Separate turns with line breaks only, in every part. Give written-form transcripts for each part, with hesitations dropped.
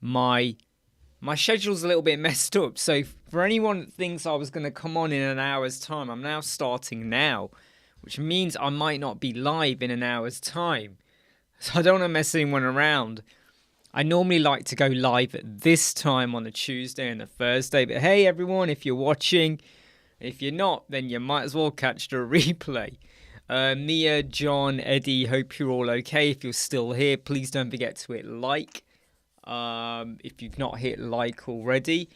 my schedule's a little bit messed up. So for anyone that thinks I was going to come on in an hour's time, I'm now starting now, which means I might not be live in an hour's time. So I don't want to mess anyone around. I normally like to go live at this time on a Tuesday and a Thursday. But hey, everyone, if you're watching, if you're not, then you might as well catch the replay. Mia, John, Eddie, hope you're all okay. If you're still here, please don't forget to hit like. If you've not hit like already.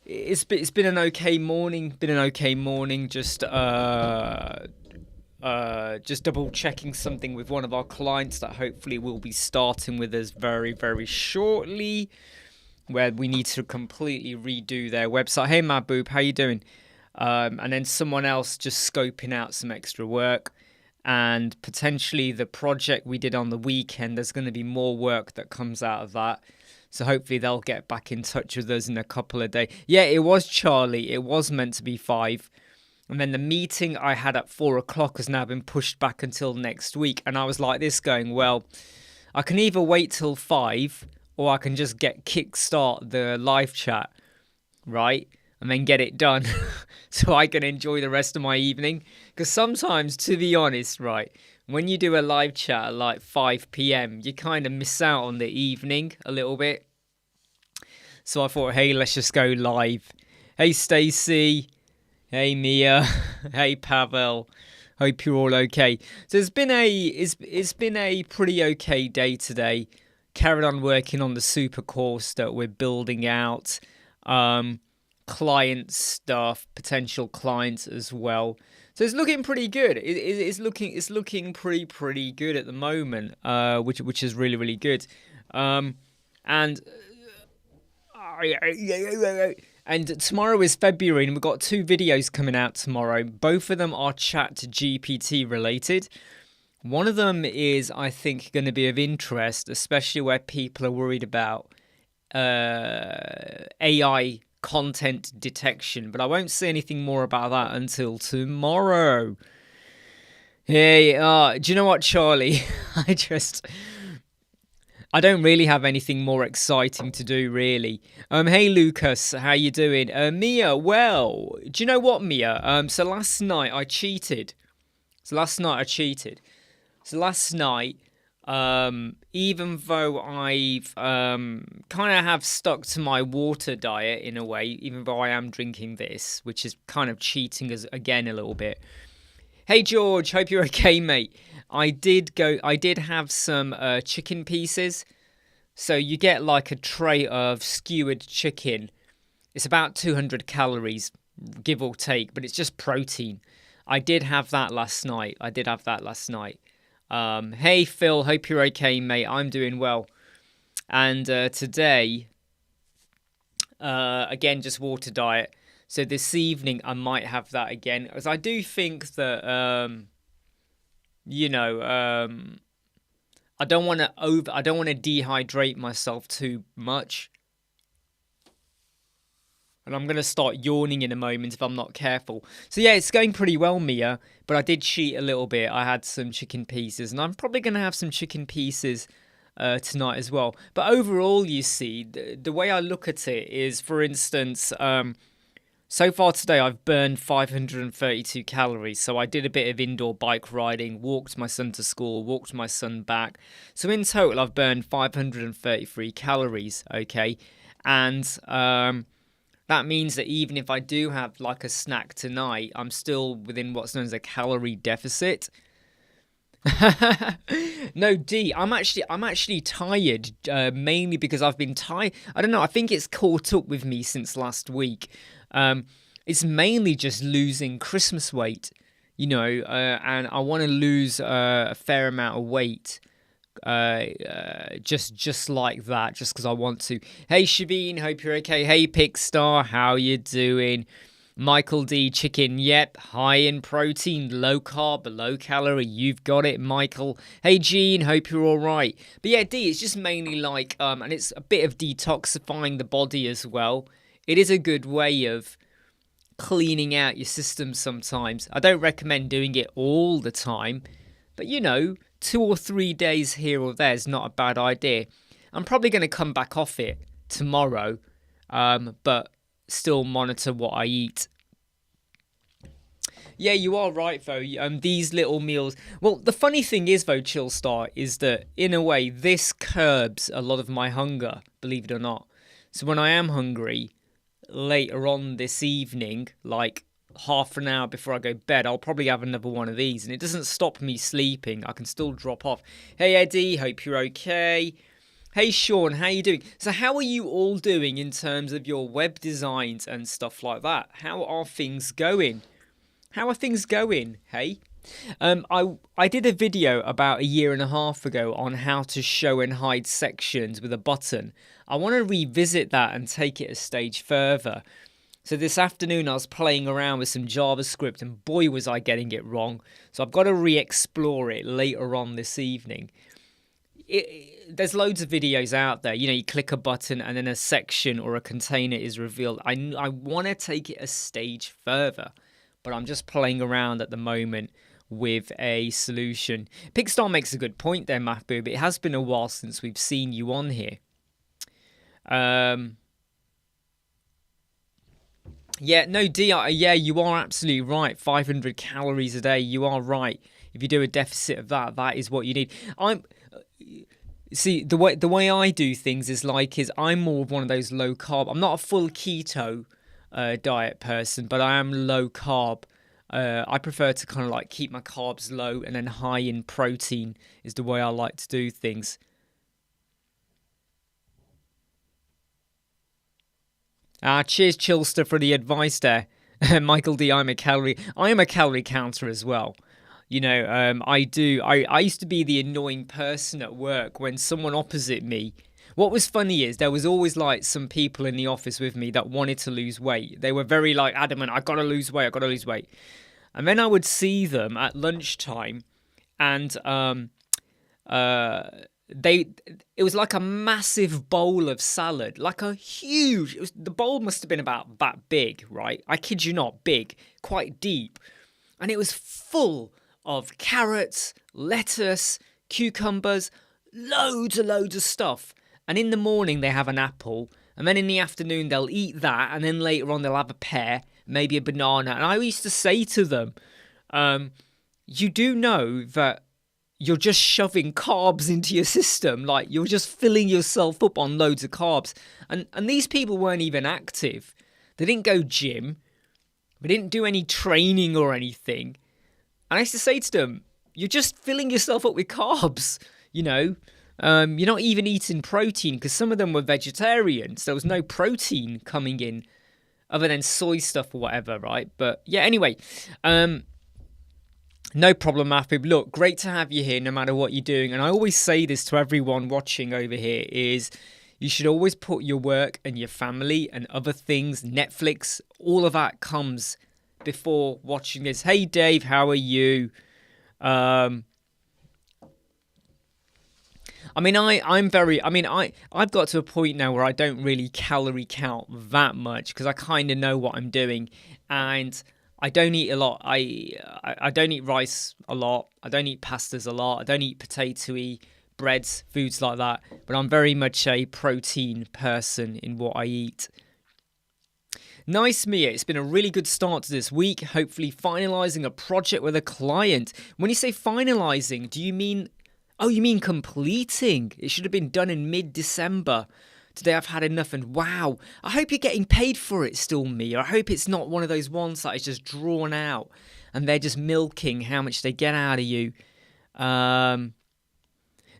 It's been an okay morning. Just double checking something with one of our clients that hopefully will be starting with us very, very shortly, where we need to completely redo their website. Hey Mahboob, how you doing? And then someone else just scoping out some extra work, and potentially the project we did on the weekend, there's going to be more work that comes out of that. So hopefully they'll get back in touch with us in a couple of days. Yeah, it was Charlie. It was meant to be 5. And then the meeting I had at 4 o'clock has now been pushed back until next week. And I was like this going, well, I can either wait till 5 or I can just kickstart the live chat, right? And then get it done so I can enjoy the rest of my evening. Because sometimes, to be honest, right, when you do a live chat at like 5 p.m, you kind of miss out on the evening a little bit. So I thought, hey, let's just go live. Hey, Stacey. Hey, Mia. Hey, Pavel. Hope you're all okay. So it's been a pretty okay day today. Carried on working on the super course that we're building out. Client stuff, potential clients as well. So it's looking pretty good. It's looking pretty good at the moment, which is really, really good. And tomorrow is February, and we've got 2 videos coming out tomorrow. Both of them are Chat GPT related. One of them is, I think, going to be of interest, especially where people are worried about AI content detection, but I won't say anything more about that until tomorrow. Hey, do you know what, Charlie? I don't really have anything more exciting to do, really. Hey, Lucas, how you doing? Mia, well, do you know what, Mia? So last night I cheated. Even though I've kind of have stuck to my water diet in a way, even though I am drinking this, which is kind of cheating us again a little bit. Hey George, hope you're okay, mate. I did have some chicken pieces. So you get like a tray of skewered chicken. It's about 200 calories, give or take, but it's just protein. I did have that last night. Hey Phil, hope you're okay, mate. I'm doing well. And today, again, just water diet. So this evening I might have that again, as I do think that I don't want to dehydrate myself too much. And I'm going to start yawning in a moment if I'm not careful. So yeah, it's going pretty well, Mia. But I did cheat a little bit. I had some chicken pieces. And I'm probably going to have some chicken pieces tonight as well. But overall, you see, the way I look at it is, for instance, so far today I've burned 532 calories. So I did a bit of indoor bike riding, walked my son to school, walked my son back. So in total, I've burned 533 calories, okay? And that means that even if I do have like a snack tonight, I'm still within what's known as a calorie deficit. No, D, I'm actually tired, mainly because I've been tired. I don't know, I think it's caught up with me since last week. It's mainly just losing Christmas weight, and I want to lose a fair amount of weight. Just like that, just because I want to. Hey Shaveen, hope you're okay. Hey Pickstar, how you doing? Michael D, chicken, yep, high in protein, low carb, low calorie, you've got it, Michael. Hey Gene, hope you're all right. But yeah, D, it's just mainly like, and it's a bit of detoxifying the body as well. It is a good way of cleaning out your system sometimes. I don't recommend doing it all the time, but 2 or 3 days here or there is not a bad idea. I'm probably going to come back off it tomorrow, but still monitor what I eat. Yeah, you are right, though. These little meals. Well, the funny thing is, though, Chill Star, is that in a way this curbs a lot of my hunger, believe it or not. So when I am hungry later on this evening, like half an hour before I go to bed, I'll probably have another one of these, and it doesn't stop me sleeping. I can still drop off. Hey, Eddie, hope you're okay. Hey, Sean, how you doing? So how are you all doing in terms of your web designs and stuff like that? How are things going? How are things going, hey? I did a video about 1.5 years ago on how to show and hide sections with a button. I want to revisit that and take it a stage further. So this afternoon I was playing around with some JavaScript and boy was I getting it wrong. So I've got to re-explore it later on this evening. There's loads of videos out there. You know, you click a button and then a section or a container is revealed. I want to take it a stage further, but I'm just playing around at the moment with a solution. Pickstar makes a good point there, Mahbub. It has been a while since we've seen you on here. Yeah, no, yeah, you are absolutely right. 500 calories a day. You are right. If you do a deficit of that, that is what you need. See, the way I do things is I'm more of one of those low carb. I'm not a full keto diet person, but I am low carb. I prefer to kind of like keep my carbs low and then high in protein is the way I like to do things. Cheers, Chilster, for the advice there. Michael D, I am a calorie counter as well. You know, I used to be the annoying person at work when someone opposite me. What was funny is there was always like some people in the office with me that wanted to lose weight. They were very like adamant, I gotta lose weight. And then I would see them at lunchtime and it was like a massive bowl of salad, like a huge, the bowl must have been about that big, right? I kid you not, big, quite deep. And it was full of carrots, lettuce, cucumbers, loads of stuff. And in the morning they have an apple, and then in the afternoon they'll eat that, and then later on they'll have a pear, maybe a banana. And I used to say to them, you do know that you're just shoving carbs into your system, like you're just filling yourself up on loads of carbs. And these people weren't even active. They didn't go gym. They didn't do any training or anything. And I used to say to them, you're just filling yourself up with carbs, you know. You're not even eating protein, because some of them were vegetarians. There was no protein coming in other than soy stuff or whatever, right? But yeah, anyway, no problem, Mahbub. Look, great to have you here no matter what you're doing. And I always say this to everyone watching over here is you should always put your work and your family and other things, Netflix, all of that comes before watching this. Hey, Dave, how are you? I've got to a point now where I don't really calorie count that much because I kind of know what I'm doing, and I don't eat a lot. I don't eat rice a lot. I don't eat pastas a lot. I don't eat potato-y breads, foods like that. But I'm very much a protein person in what I eat. Nice, Mia. It's been a really good start to this week. Hopefully finalising a project with a client. When you say finalising, do you mean... Oh, you mean completing? It should have been done in mid-December. Today I've had enough, and wow. I hope you're getting paid for it still, Mia. I hope it's not one of those ones that is just drawn out and they're just milking how much they get out of you. No,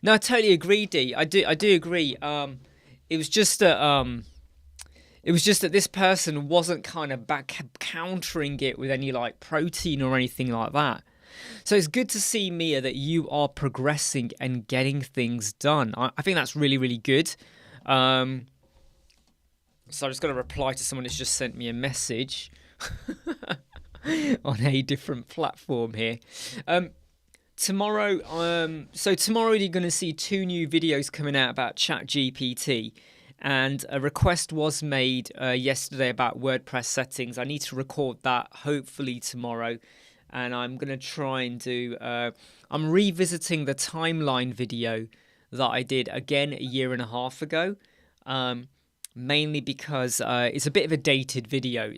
I totally agree, D. I do agree. It was just that this person wasn't kind of back countering it with any like protein or anything like that. So it's good to see, Mia, that you are progressing and getting things done. I think that's really, really good. So I'm just going to reply to someone who's just sent me a message on a different platform here. Tomorrow you're going to see 2 new videos coming out about ChatGPT. And a request was made yesterday about WordPress settings. I need to record that hopefully tomorrow. And I'm going to try and do... I'm revisiting the timeline video that I did again a year and a half ago. Mainly because it's a bit of a dated video.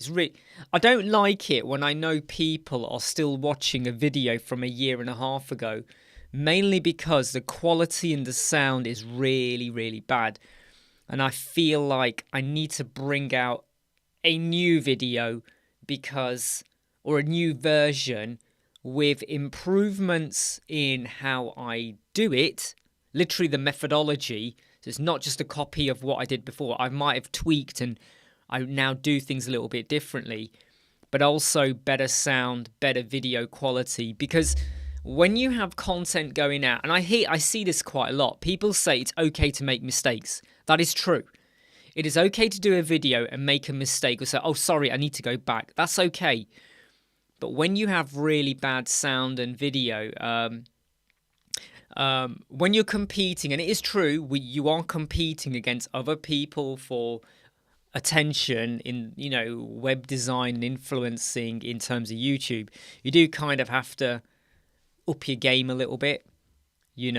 I don't like it when I know people are still watching a video from a year and a half ago, mainly because the quality and the sound is really, really bad. And I feel like I need to bring out a new video or a new version with improvements in how I do it, literally the methodology. So it's not just a copy of what I did before. I might have tweaked and I now do things a little bit differently, but also better sound, better video quality. Because when you have content going out, and I see this quite a lot, people say it's okay to make mistakes. That is true. It is okay to do a video and make a mistake or say, oh, sorry, I need to go back. That's okay. But when you have really bad sound and video, when you're competing, and it is true, you are competing against other people for attention in, web design and influencing in terms of YouTube, you do kind of have to up your game a little bit. You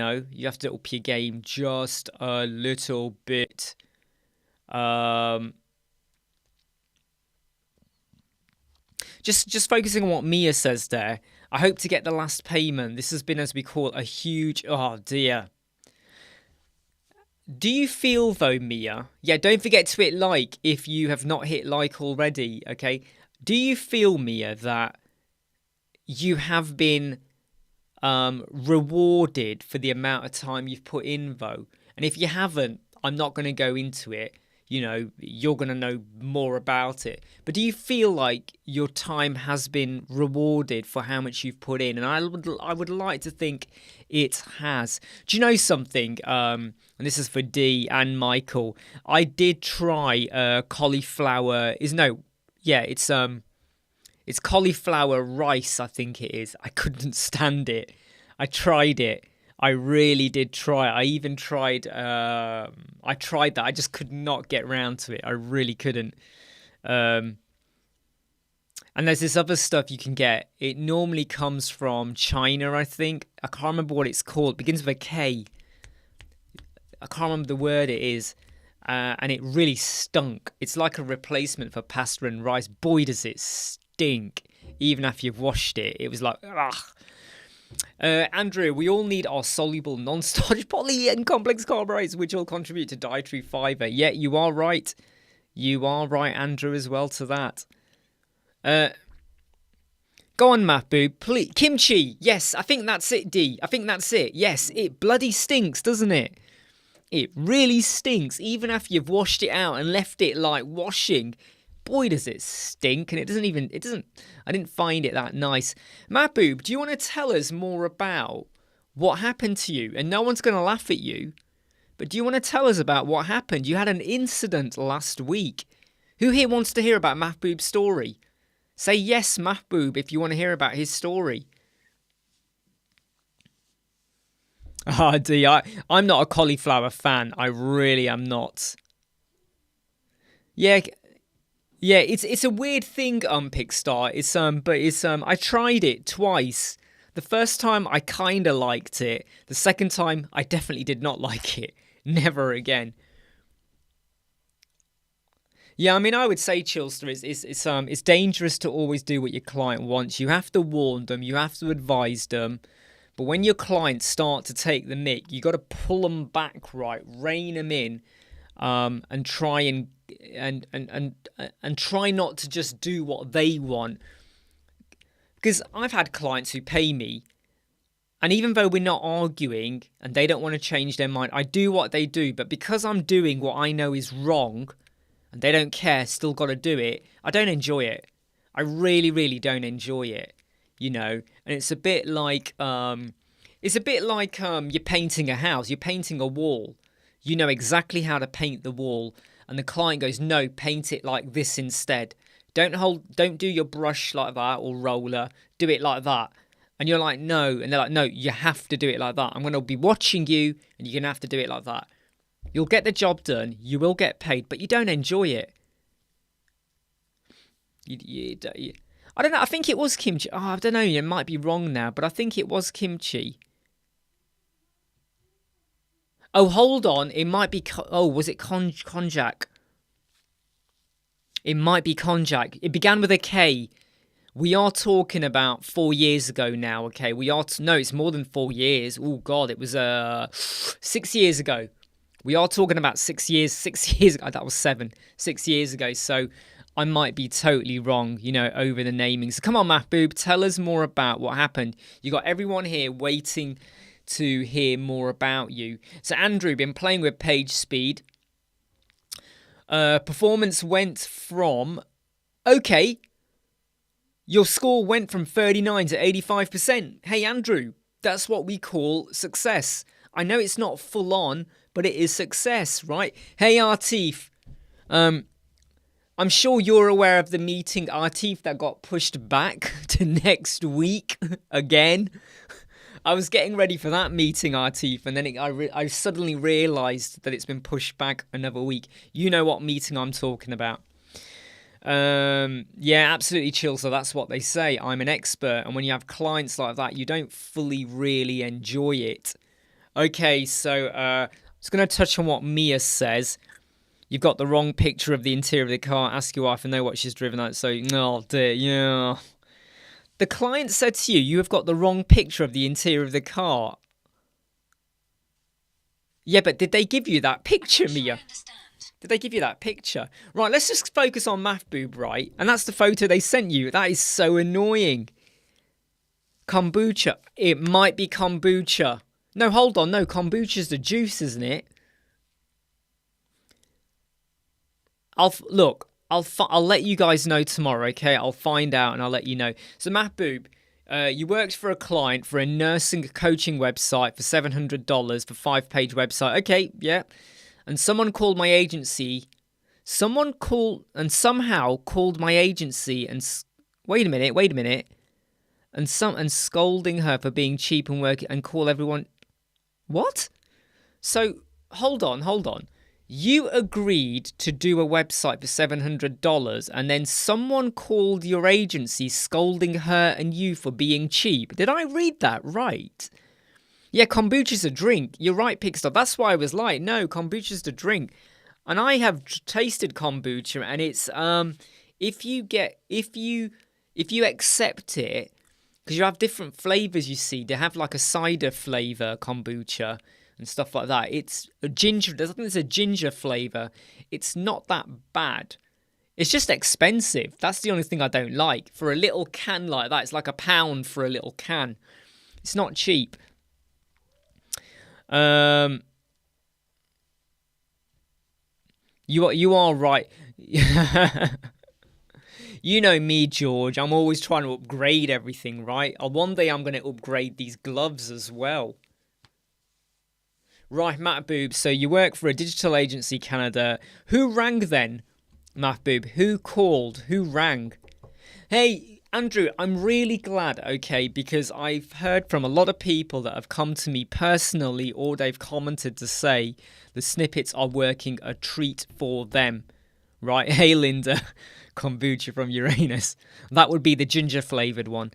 have to up your game just a little bit. Just focusing on what Mia says there. I hope to get the last payment. This has been, as we call it, a huge... Oh, dear. Do you feel, though, Mia... Yeah, don't forget to hit like if you have not hit like already, okay? Do you feel, Mia, that you have been rewarded for the amount of time you've put in, though? And if you haven't, I'm not going to go into it. You're going to know more about it. But do you feel like your time has been rewarded for how much you've put in? And I would like to think it has. Do you know something? And this is for Dee and Michael. I did try cauliflower. It's cauliflower rice, I think it is. I couldn't stand it. I tried it. I really did try. I even tried. I tried that. I just could not get round to it. I really couldn't. And there's this other stuff you can get. It normally comes from China, I think. I can't remember what it's called. It begins with a K. I can't remember the word it is. And it really stunk. It's like a replacement for pasta and rice. Boy, does it stink. Even after you've washed it. It was like, ugh. Andrew, we all need our soluble, non-starch, poly and complex carbohydrates, which all contribute to dietary fiber. Yeah, you are right. You are right, Andrew, as well to that. Go on, Mahboob, please. Kimchi. Yes, I think that's it, D. I think that's it. Yes, it bloody stinks, doesn't it? It really stinks, even after you've washed it out and left it like washing. Boy, does it stink, and it doesn't, I didn't find it that nice. Mahboob, do you want to tell us more about what happened to you? And no one's going to laugh at you, but do you want to tell us about what happened? You had an incident last week. Who here wants to hear about Mahboob's story? Say yes, Mahboob, if you want to hear about his story. Ah, D, I'm not a cauliflower fan. I really am not. Yeah, it's a weird thing, Pickstar. I tried it twice. The first time I kinda liked it. The second time I definitely did not like it. Never again. Yeah, I mean, I would say, Chilster, it's dangerous to always do what your client wants. You have to warn them, you have to advise them. But when your clients start to take the mick, you got to pull them back, right? Rein them in, and try and try not to just do what they want. Because I've had clients who pay me, and even though we're not arguing and they don't want to change their mind, I do what they do. But because I'm doing what I know is wrong and they don't care, still got to do it, I don't enjoy it. I really, really don't enjoy it, And it's a bit like you're painting a house, you're painting a wall. You know exactly how to paint the wall, and the client goes, no, paint it like this instead. Don't do your brush like that or roller, do it like that. And you're like, no. And they're like, no, you have to do it like that. I'm going to be watching you, and you're going to have to do it like that. You'll get the job done, you will get paid, but you don't enjoy it. I don't know, I think it was kimchi. Oh, I don't know, it might be wrong now, but I think it was kimchi. Oh, hold on. It might be... Oh, was it Konjac? It might be Konjac. It began with a K. We are talking about 4 years ago now, okay? No, it's more than 4 years. Oh, God, it was 6 years ago. We are talking about 6 years. 6 years ago. That was 7. 6 years ago. So I might be totally wrong, over the naming. So come on, Mahboob, tell us more about what happened. You got everyone here waiting to hear more about you. So Andrew, been playing with page speed. Performance went from... Okay. Your score went from 39 to 85%. Hey, Andrew, that's what we call success. I know it's not full on, but it is success, right? Hey, Artif. I'm sure you're aware of the meeting, Artif, that got pushed back to next week again. I was getting ready for that meeting, Artif, and then I suddenly realised that it's been pushed back another week. You know what meeting I'm talking about. Yeah, absolutely chill. So that's what they say. I'm an expert. And when you have clients like that, you don't fully really enjoy it. Okay, so I was going to touch on what Mia says. You've got the wrong picture of the interior of the car. Ask your wife and know what she's driven at. So, oh dear, yeah. The client said to you, you have got the wrong picture of the interior of the car. Yeah, but did they give you that picture, Mia? Did they give you that picture? Right, let's just focus on Mahboob, right? And that's the photo they sent you. That is so annoying. Kombucha. It might be kombucha. No, hold on. No, kombucha's the juice, isn't it? I'll let you guys know tomorrow, okay? I'll find out and I'll let you know. So, Mahboob, you worked for a client for a nursing coaching website for $700 for 5-page website. Okay, yeah. And someone called my agency. Somehow called my agency and wait a minute. And scolding her for being cheap and working and call everyone. What? So hold on. You agreed to do a website for $700 and then someone called your agency scolding her and you for being cheap. Did I read that right? Yeah, kombucha's a drink. You're right, Pixar. That's why I was like, no, kombucha's the drink. And I have tasted kombucha, and it's if you accept it, because you have different flavors. You see, they have like a cider flavor kombucha and stuff like that. It's a ginger. I think there's a ginger flavor. It's not that bad. It's just expensive. That's the only thing I don't like. For a little can like that, it's like £1 for a little can. It's not cheap. You are right. You know me, George. I'm always trying to upgrade everything, right? One day I'm going to upgrade these gloves as well. Right, Mahboob. So you work for a digital agency, Canada. Who rang then, Mahboob? Who called? Who rang? Hey, Andrew, I'm really glad, okay, because I've heard from a lot of people that have come to me personally or they've commented to say the snippets are working a treat for them, right? Hey, Linda, kombucha from Uranus. That would be the ginger-flavoured one.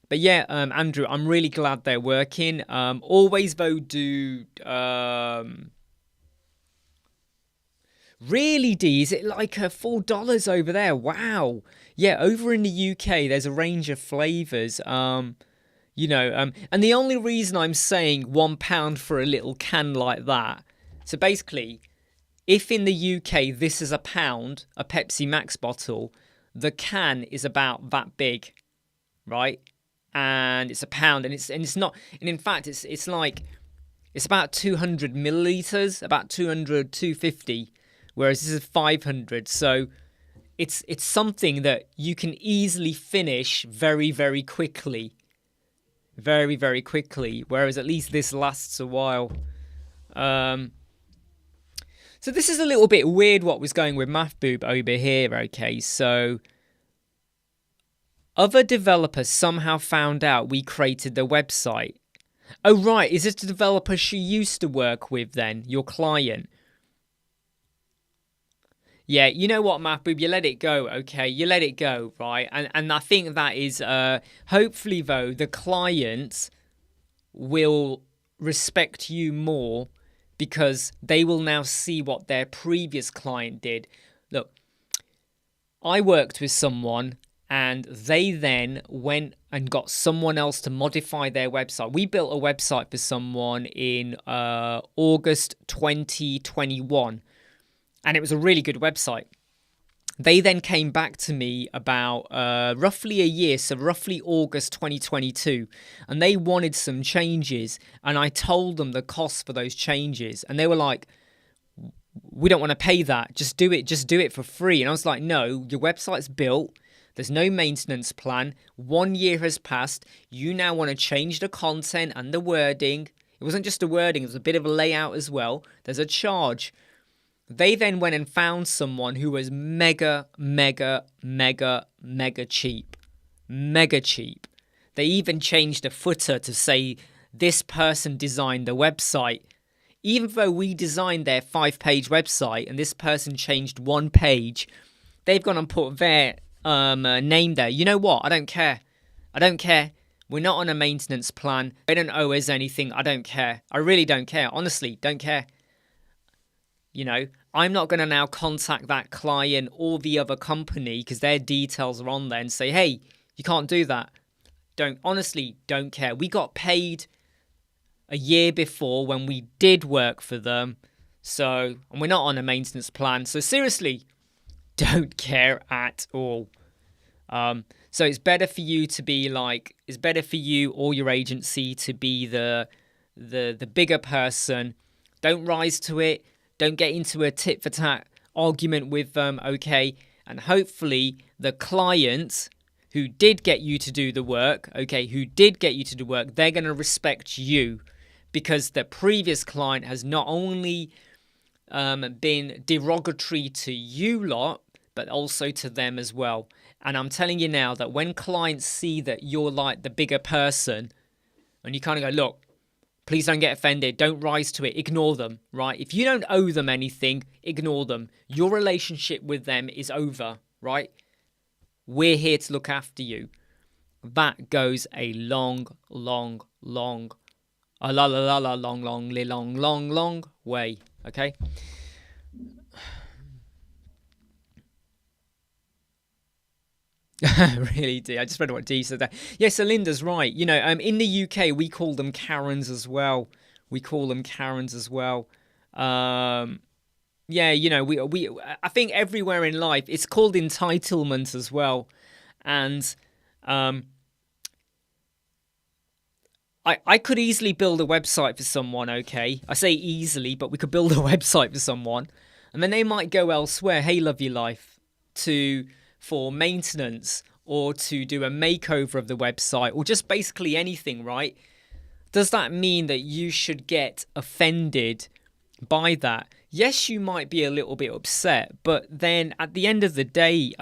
But yeah, Andrew, I'm really glad they're working. Always, though, do... Really, D? Is it like $4 over there? Wow. Yeah, over in the UK, there's a range of flavours. And the only reason I'm saying £1 for a little can like that. So basically, if in the UK this is £1, a Pepsi Max bottle, the can is about that big, right? And it's £1, and it's not. And in fact, it's about 200 millilitres, about 250. Whereas this is 500, so it's something that you can easily finish very, very quickly. Very, very quickly, whereas at least this lasts a while. So this is a little bit weird what was going with Mahboob over here, okay? So other developers somehow found out we created the website. Oh, right, is this the developer she used to work with then, your client? Yeah, you know what, Mahboob, you let it go, okay? You let it go, right? And I think that is, hopefully, though, the client will respect you more because they will now see what their previous client did. Look, I worked with someone and they then went and got someone else to modify their website. We built a website for someone in August 2021, and it was a really good website. They then came back to me about roughly a year, so roughly August 2022, and they wanted some changes, and I told them the cost for those changes, and they were like, we don't want to pay that, just do it for free. And I was like, no, your website's built, there's no maintenance plan, 1 year has passed, you now want to change the content and the wording. It wasn't just the wording, it was a bit of a layout as well. There's a charge. They then went and found someone who was mega cheap. Mega cheap. They even changed the footer to say this person designed the website. Even though we designed their 5-page website and this person changed 1 page, they've gone and put their name there. You know what? I don't care. We're not on a maintenance plan. They don't owe us anything. I don't care. I really don't care. Honestly, don't care. You know, I'm not going to now contact that client or the other company because their details are on there and say, hey, you can't do that. Honestly, don't care. We got paid a year before when we did work for them. And we're not on a maintenance plan. So seriously, don't care at all. So it's better for you to be it's better for you or your agency to be the bigger person. Don't rise to it. Don't get into a tit for tat argument with them, okay? And hopefully the client who did get you to do the work, they're going to respect you because the previous client has not only been derogatory to you lot, but also to them as well. And I'm telling you now that when clients see that you're like the bigger person, and you kind of go, look, please don't get offended. Don't rise to it. Ignore them, right? If you don't owe them anything, ignore them. Your relationship with them is over, right? We're here to look after you. That goes a long way, okay? Really, D. I just read what D said there. Yeah, so Linda's right. You know, in the UK, we call them Karens as well. Yeah, you know, I think everywhere in life, it's called entitlement as well. And I could easily build a website for someone, okay? I say easily, but we could build a website for someone. And then they might go elsewhere, hey, love your life, for maintenance or to do a makeover of the website or just basically anything, right? Does that mean that you should get offended by that? Yes, you might be a little bit upset, but then at the end of the day,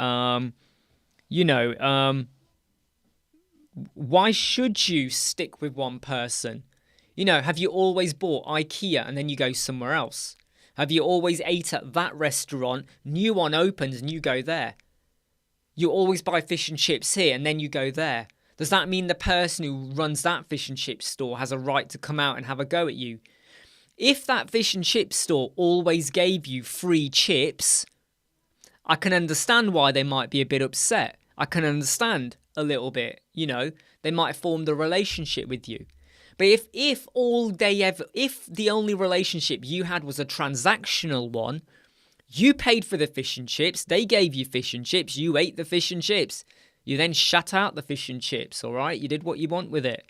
why should you stick with one person? You know, have you always bought IKEA and then you go somewhere else? Have you always ate at that restaurant, new one opens and you go there? You always buy fish and chips here and then you go there. Does that mean the person who runs that fish and chip store has a right to come out and have a go at you? If that fish and chip store always gave you free chips, I can understand why they might be a bit upset. I can understand a little bit, you know, they might have formed a relationship with you. But if the only relationship you had was a transactional one, you paid for the fish and chips, they gave you fish and chips, you ate the fish and chips. You then shut out the fish and chips, all right? You did what you want with it.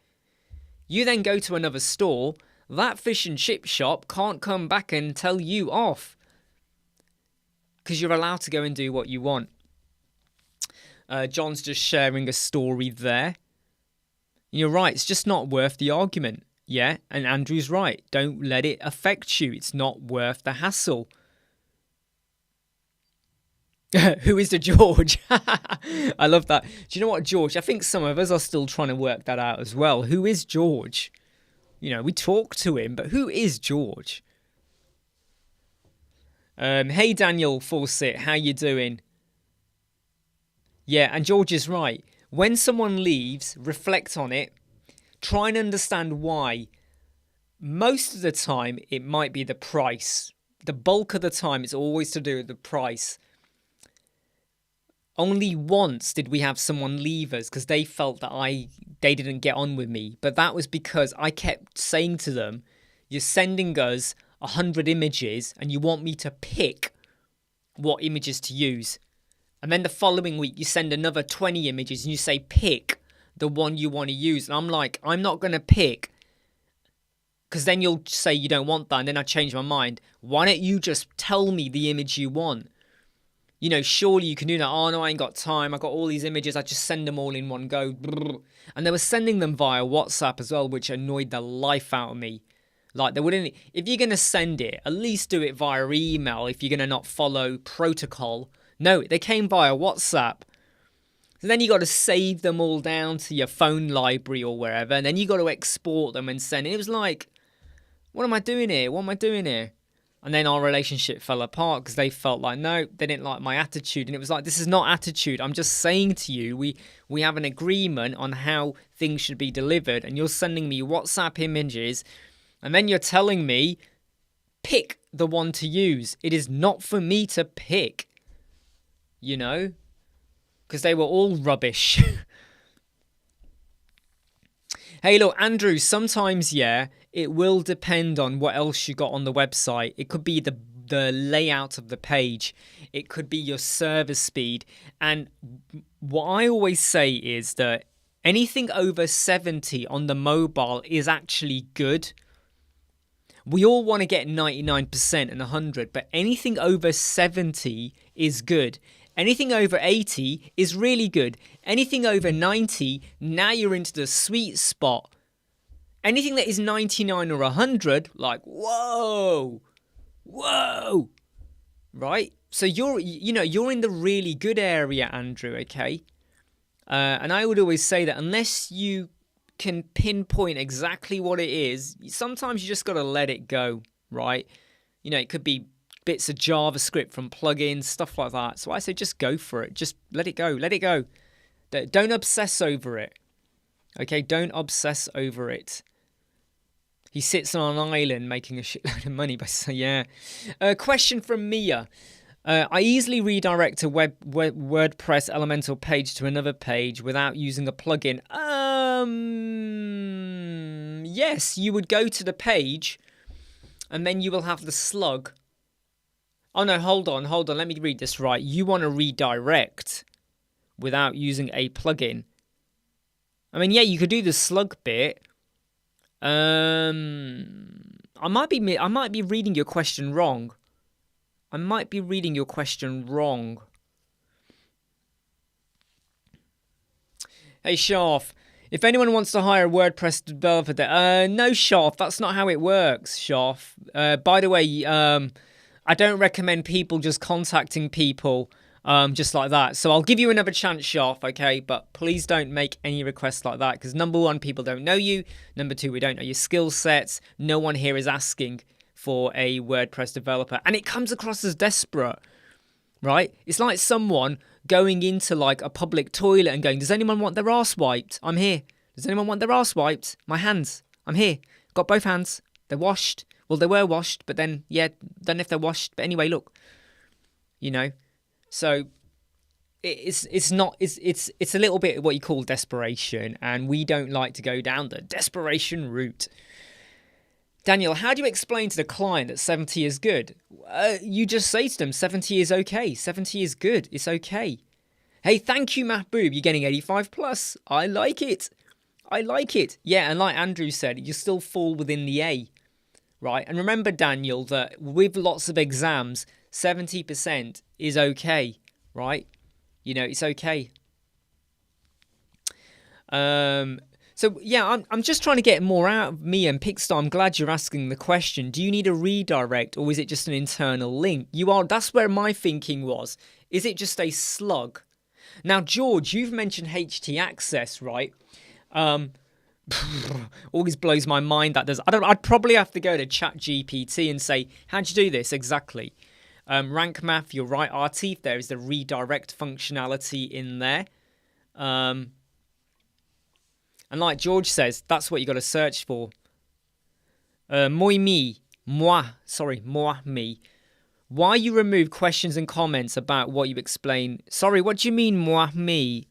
You then go to another store, that fish and chip shop can't come back and tell you off because you're allowed to go and do what you want. John's just sharing a story there. You're right, it's just not worth the argument. Yeah, and Andrew's right. Don't let it affect you. It's not worth the hassle. Who is the George? I love that. Do you know what, George? I think some of us are still trying to work that out as well. Who is George? You know, we talk to him, but who is George? Hey, Daniel Fawcett, how you doing? Yeah, and George is right. When someone leaves, reflect on it. Try and understand why. most of the time, it might be the price. The bulk of the time, it's always to do with the price. Only once did we have someone leave us because they felt that they didn't get on with me. But that was because I kept saying to them, you're sending us 100 images and you want me to pick what images to use. And then the following week, you send another 20 images and you say, pick the one you want to use. And I'm like, I'm not going to pick, because then you'll say you don't want that. And then I change my mind. Why don't you just tell me the image you want? You know, surely you can do that. Oh, no, I ain't got time. I got all these images. I just send them all in one go. And they were sending them via WhatsApp as well, which annoyed the life out of me. Like, they wouldn't. If you're going to send it, at least do it via email if you're going to not follow protocol. No, they came via WhatsApp. So then you got to save them all down to your phone library or wherever. And then you got to export them and send it. It was like, what am I doing here? What am I doing here? And then our relationship fell apart because they felt like, no, they didn't like my attitude. And it was like, this is not attitude. I'm just saying to you, we have an agreement on how things should be delivered. And you're sending me WhatsApp images. And then you're telling me, pick the one to use. It is not for me to pick. You know? Because they were all rubbish. Hey, look, Andrew, sometimes, yeah, it will depend on what else you got on the website. It could be the layout of the page. It could be your server speed. And what I always say is that anything over 70 on the mobile is actually good. We all want to get 99% and 100, but anything over 70 is good. Anything over 80 is really good. Anything over 90, now you're into the sweet spot. Anything that is 99 or 100, like, whoa, right? So you're in the really good area, Andrew, okay? And I would always say that unless you can pinpoint exactly what it is, sometimes you just got to let it go, right? You know, it could be bits of JavaScript from plugins, stuff like that. So I say just go for it. Just let it go. Don't obsess over it. Okay, don't obsess over it. He sits on an island making a shitload of money by saying, yeah. Question from Mia. I easily redirect a WordPress Elemental page to another page without using a plugin. Yes, you would go to the page and then you will have the slug. Oh, no, hold on. Let me read this right. You want to redirect without using a plugin. I mean, yeah, you could do the slug bit. I might be reading your question wrong. Hey, Sharf. If anyone wants to hire a WordPress developer, no, Sharf, that's not how it works, Sharf. By the way, I don't recommend people just contacting people just like that. So I'll give you another chance, Sharf, okay? But please don't make any requests like that because number one, people don't know you. Number two, we don't know your skill sets. No one here is asking for a WordPress developer. And it comes across as desperate, right? It's like someone going into like a public toilet and going, does anyone want their arse wiped? I'm here. Does anyone want their arse wiped? My hands. I'm here. Got both hands. They're washed. Well, they were washed, but then, yeah, don't know if they're washed. But anyway, look, you know, so it's a little bit what you call desperation, and we don't like to go down the desperation route. Daniel, how do you explain to the client that 70 is good? You just say to them, 70 is okay. 70 is good. It's okay. Hey, thank you, Mahboob. You're getting 85 plus. I like it. Yeah, and like Andrew said, you still fall within the A. Right, and remember, Daniel, that with lots of exams, 70% is okay, right? You know, it's okay. So, yeah, I'm just trying to get more out of me and Pixar. I'm glad you're asking the question. Do you need a redirect or is it just an internal link? That's where my thinking was. Is it just a slug? Now, George, you've mentioned HT access, right? Always blows my mind that I'd probably have to go to ChatGPT and say, how'd you do this exactly? Rank Math, you're right, RT, there is the redirect functionality in there. And like George says, that's what you got to search for. moi, me. Why you remove questions and comments about what you explain? Sorry, what do you mean, moi, me?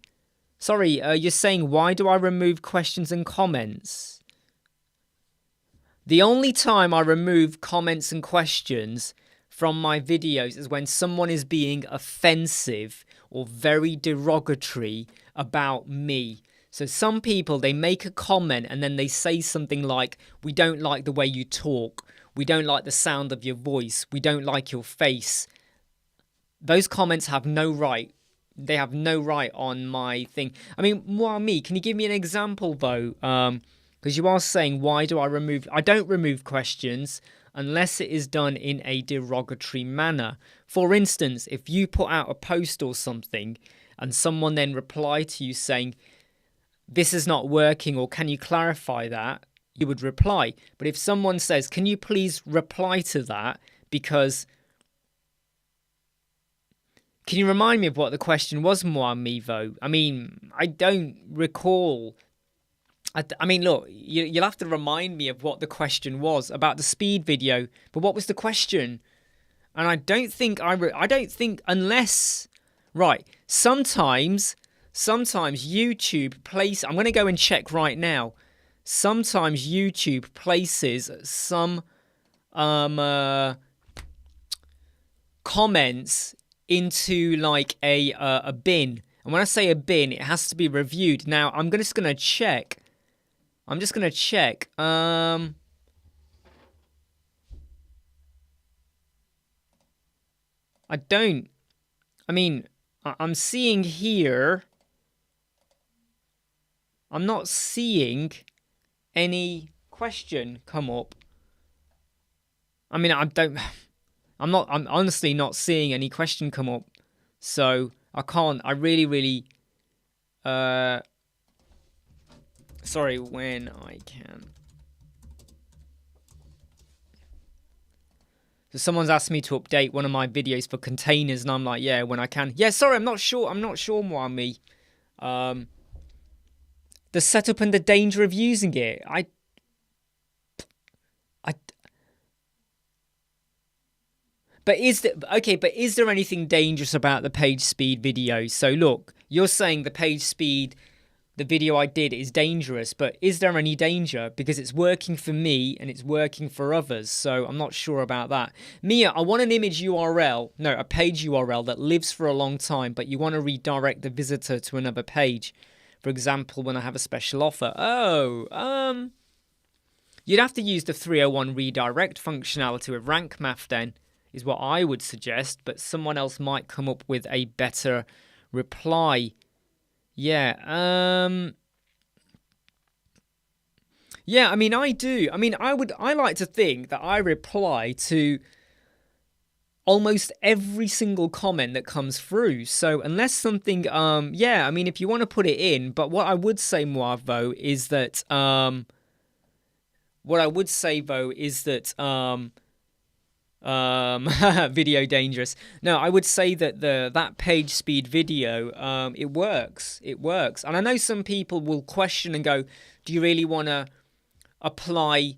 Sorry, you're saying why do I remove questions and comments? The only time I remove comments and questions from my videos is when someone is being offensive or very derogatory about me. So some people, they make a comment and then they say something like, we don't like the way you talk. We don't like the sound of your voice. We don't like your face. Those comments have no right. They have no right on my thing. I mean, moi, me, can you give me an example though? Because you are saying, why do I remove? I don't remove questions unless it is done in a derogatory manner. For instance, if you put out a post or something and someone then replied to you saying, this is not working, or can you clarify that? You would reply. But if someone says, can you please reply to that? Because, can you remind me of what the question was, moi, me, though? I mean, I don't recall. I mean, look, you'll have to remind me of what the question was about the speed video. But what was the question? And I don't think unless, right, sometimes YouTube plays, I'm going to go and check right now. Sometimes YouTube places some comments into like a bin. And when I say a bin, it has to be reviewed. Now, I'm just going to check. I'm seeing here. I'm not seeing any question come up. I mean, I'm honestly not seeing any question come up. So I really, sorry, when I can. So someone's asked me to update one of my videos for containers, and I'm like, yeah, when I can. Yeah, sorry, I'm not sure, Moami. The setup and the danger of using it. But is there anything dangerous about the page speed video? So look, you're saying the page speed, the video I did is dangerous, but is there any danger? Because it's working for me and it's working for others, so I'm not sure about that. Mia, I want an image URL, no, a page URL that lives for a long time, but you want to redirect the visitor to another page. For example, when I have a special offer. You'd have to use the 301 redirect functionality with rank math then, is what I would suggest, but someone else might come up with a better reply. Yeah, I mean, I do. I mean, I like to think that I reply to almost every single comment that comes through. So unless something, I mean, if you want to put it in, but what I would say, Moavo, is that, video dangerous. No, I would say that that page speed video, it works. And I know some people will question and go, do you really want to apply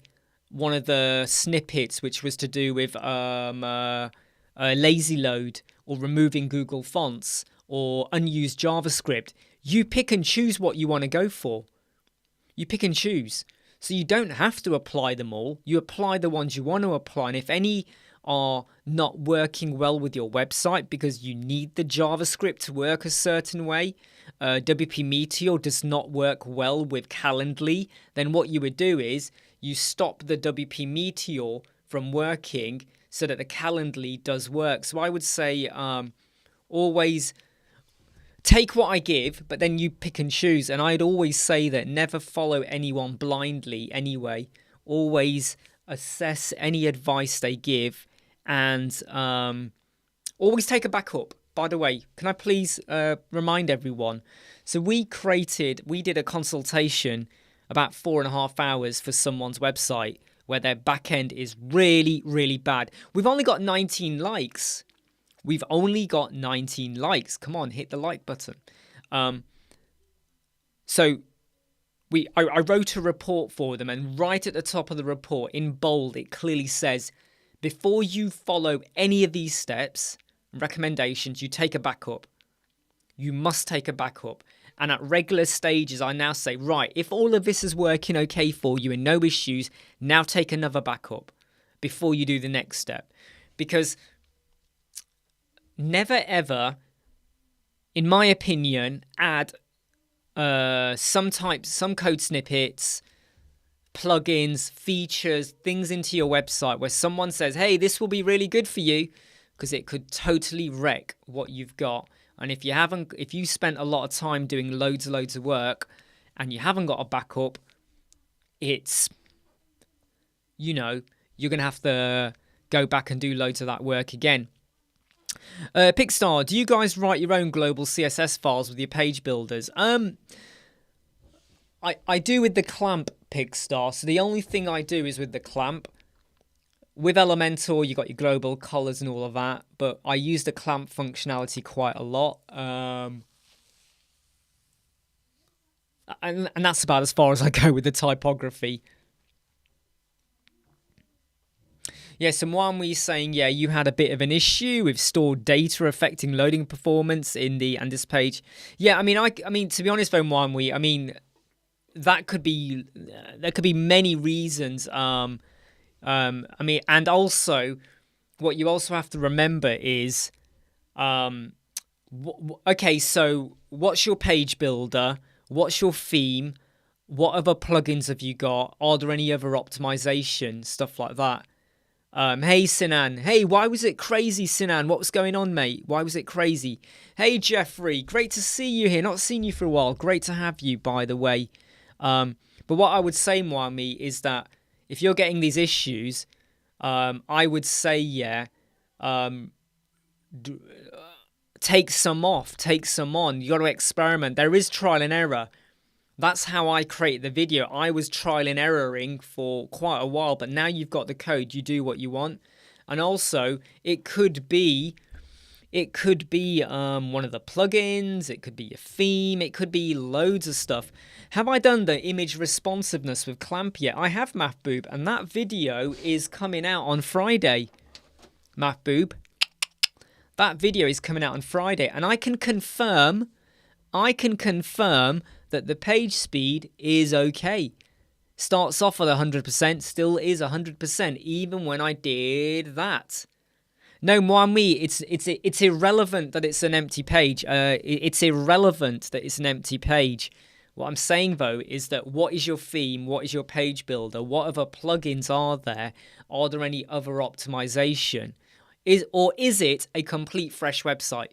one of the snippets which was to do with lazy load or removing Google fonts or unused JavaScript? You pick and choose what you want to go for. You pick and choose. So you don't have to apply them all. You apply the ones you want to apply. And if any are not working well with your website because you need the JavaScript to work a certain way, WP Meteor does not work well with Calendly, then what you would do is you stop the WP Meteor from working so that the Calendly does work. So I would say always take what I give, but then you pick and choose. And I'd always say that never follow anyone blindly anyway. Always assess any advice they give and always take a backup. By the way, can I please remind everyone? So we did a consultation about 4.5 hours for someone's website where their backend is really, really bad. We've only got 19 likes. Come on, hit the like button. So I wrote a report for them, and right at the top of the report in bold, it clearly says, before you follow any of these steps, recommendations, you take a backup. You must take a backup. And at regular stages, I now say, right, if all of this is working okay for you and no issues, now take another backup before you do the next step. Because never ever, in my opinion, add some code snippets, plugins, features, things into your website where someone says, hey, this will be really good for you, because it could totally wreck what you've got. And if you spent a lot of time doing loads of work and you haven't got a backup, it's, you're going to have to go back and do loads of that work again. Pickstar, do you guys write your own global CSS files with your page builders? I do with the clamp, Pickstar. So the only thing I do is with the clamp. With Elementor, you got your global colors and all of that, but I use the clamp functionality quite a lot. And that's about as far as I go with the typography. Yeah, so Mwamwi's saying, yeah, you had a bit of an issue with stored data affecting loading performance in the Andis page. Yeah, I mean, to be honest though, Mwamwi, there could be many reasons. And also, what you also have to remember is, okay, so what's your page builder? What's your theme? What other plugins have you got? Are there any other optimization, stuff like that? Hey, Sinan. Hey, why was it crazy, Sinan? What was going on, mate? Why was it crazy? Hey, Jeffrey. Great to see you here. Not seen you for a while. Great to have you, by the way. But what I would say, Mwami, is that if you're getting these issues, I would say, take some off, take some on. You got to experiment. There is trial and error. That's how I create the video. I was trial and erroring for quite a while, but now you've got the code, you do what you want. And also, it could be one of the plugins, it could be a theme, it could be loads of stuff. Have I done the image responsiveness with Clamp yet? I have, Mahboob, and that video is coming out on Friday. Mahboob, that video is coming out on Friday, and I can confirm that the page speed is okay. Starts off at 100%, still is 100%, even when I did that. No, Mwami, it's irrelevant that it's an empty page. It's irrelevant that it's an empty page. What I'm saying, though, is that what is your theme? What is your page builder? What other plugins are there? Are there any other optimization? Is it a complete fresh website?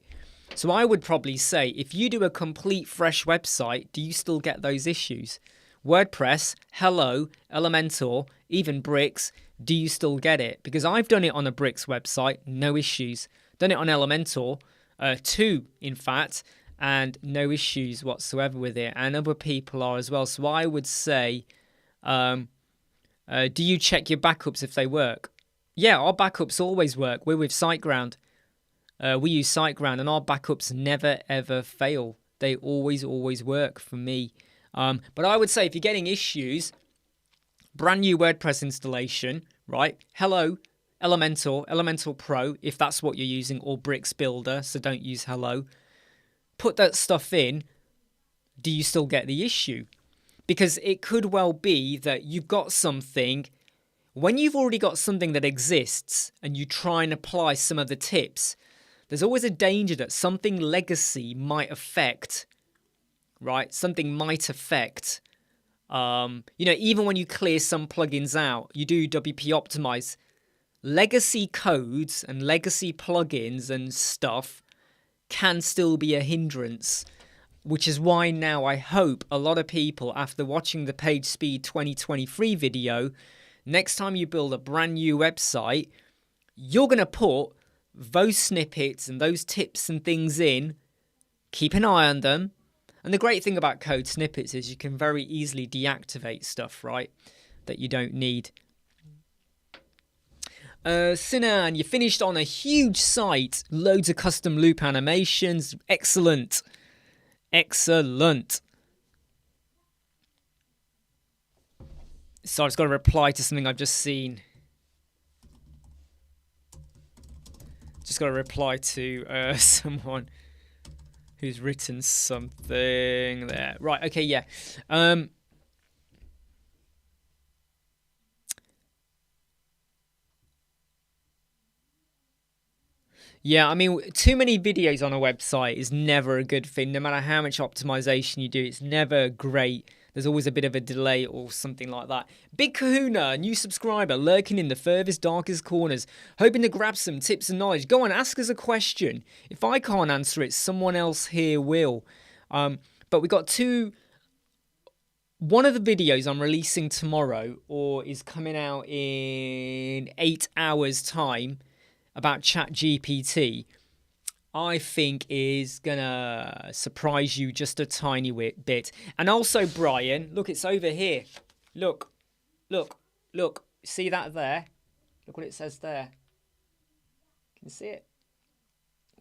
So I would probably say, if you do a complete fresh website, do you still get those issues? WordPress, Hello, Elementor, even Bricks, do you still get it? Because I've done it on a Bricks website, no issues. Done it on Elementor, 2 in fact, and no issues whatsoever with it. And other people are as well. So I would say, do you check your backups if they work? Yeah, our backups always work. We're with SiteGround. We use SiteGround, and our backups never ever fail. They always work for me. But I would say if you're getting issues, brand new WordPress installation, right? Hello, Elementor Pro, if that's what you're using, or Bricks Builder, so don't use Hello. Put that stuff in. Do you still get the issue? Because it could well be that you've got something. When you've already got something that exists and you try and apply some of the tips, there's always a danger that something legacy might affect, right? Something might affect, even when you clear some plugins out, you do WP optimize, legacy codes and legacy plugins and stuff can still be a hindrance, which is why now I hope a lot of people, after watching the Page Speed 2023 video, next time you build a brand new website, you're going to put those snippets and those tips and things in, keep an eye on them. And the great thing about code snippets is you can very easily deactivate stuff, right, that you don't need. Sinan, you finished on a huge site, loads of custom loop animations. Excellent. So I've just got to reply to something I've just seen. Just got to reply to someone who's written something there. Right, okay, yeah. Yeah, I mean, too many videos on a website is never a good thing. No matter how much optimization you do, it's never great. There's always a bit of a delay or something like that. Big Kahuna, new subscriber, lurking in the furthest, darkest corners, hoping to grab some tips and knowledge. Go on, ask us a question. If I can't answer it, someone else here will. But we got two. One of the videos I'm releasing tomorrow, or is coming out in 8 hours' time, about ChatGPT, I think is gonna surprise you just a tiny bit. And also, Brian, look, it's over here. Look. See that there? Look what it says there. Can you see it?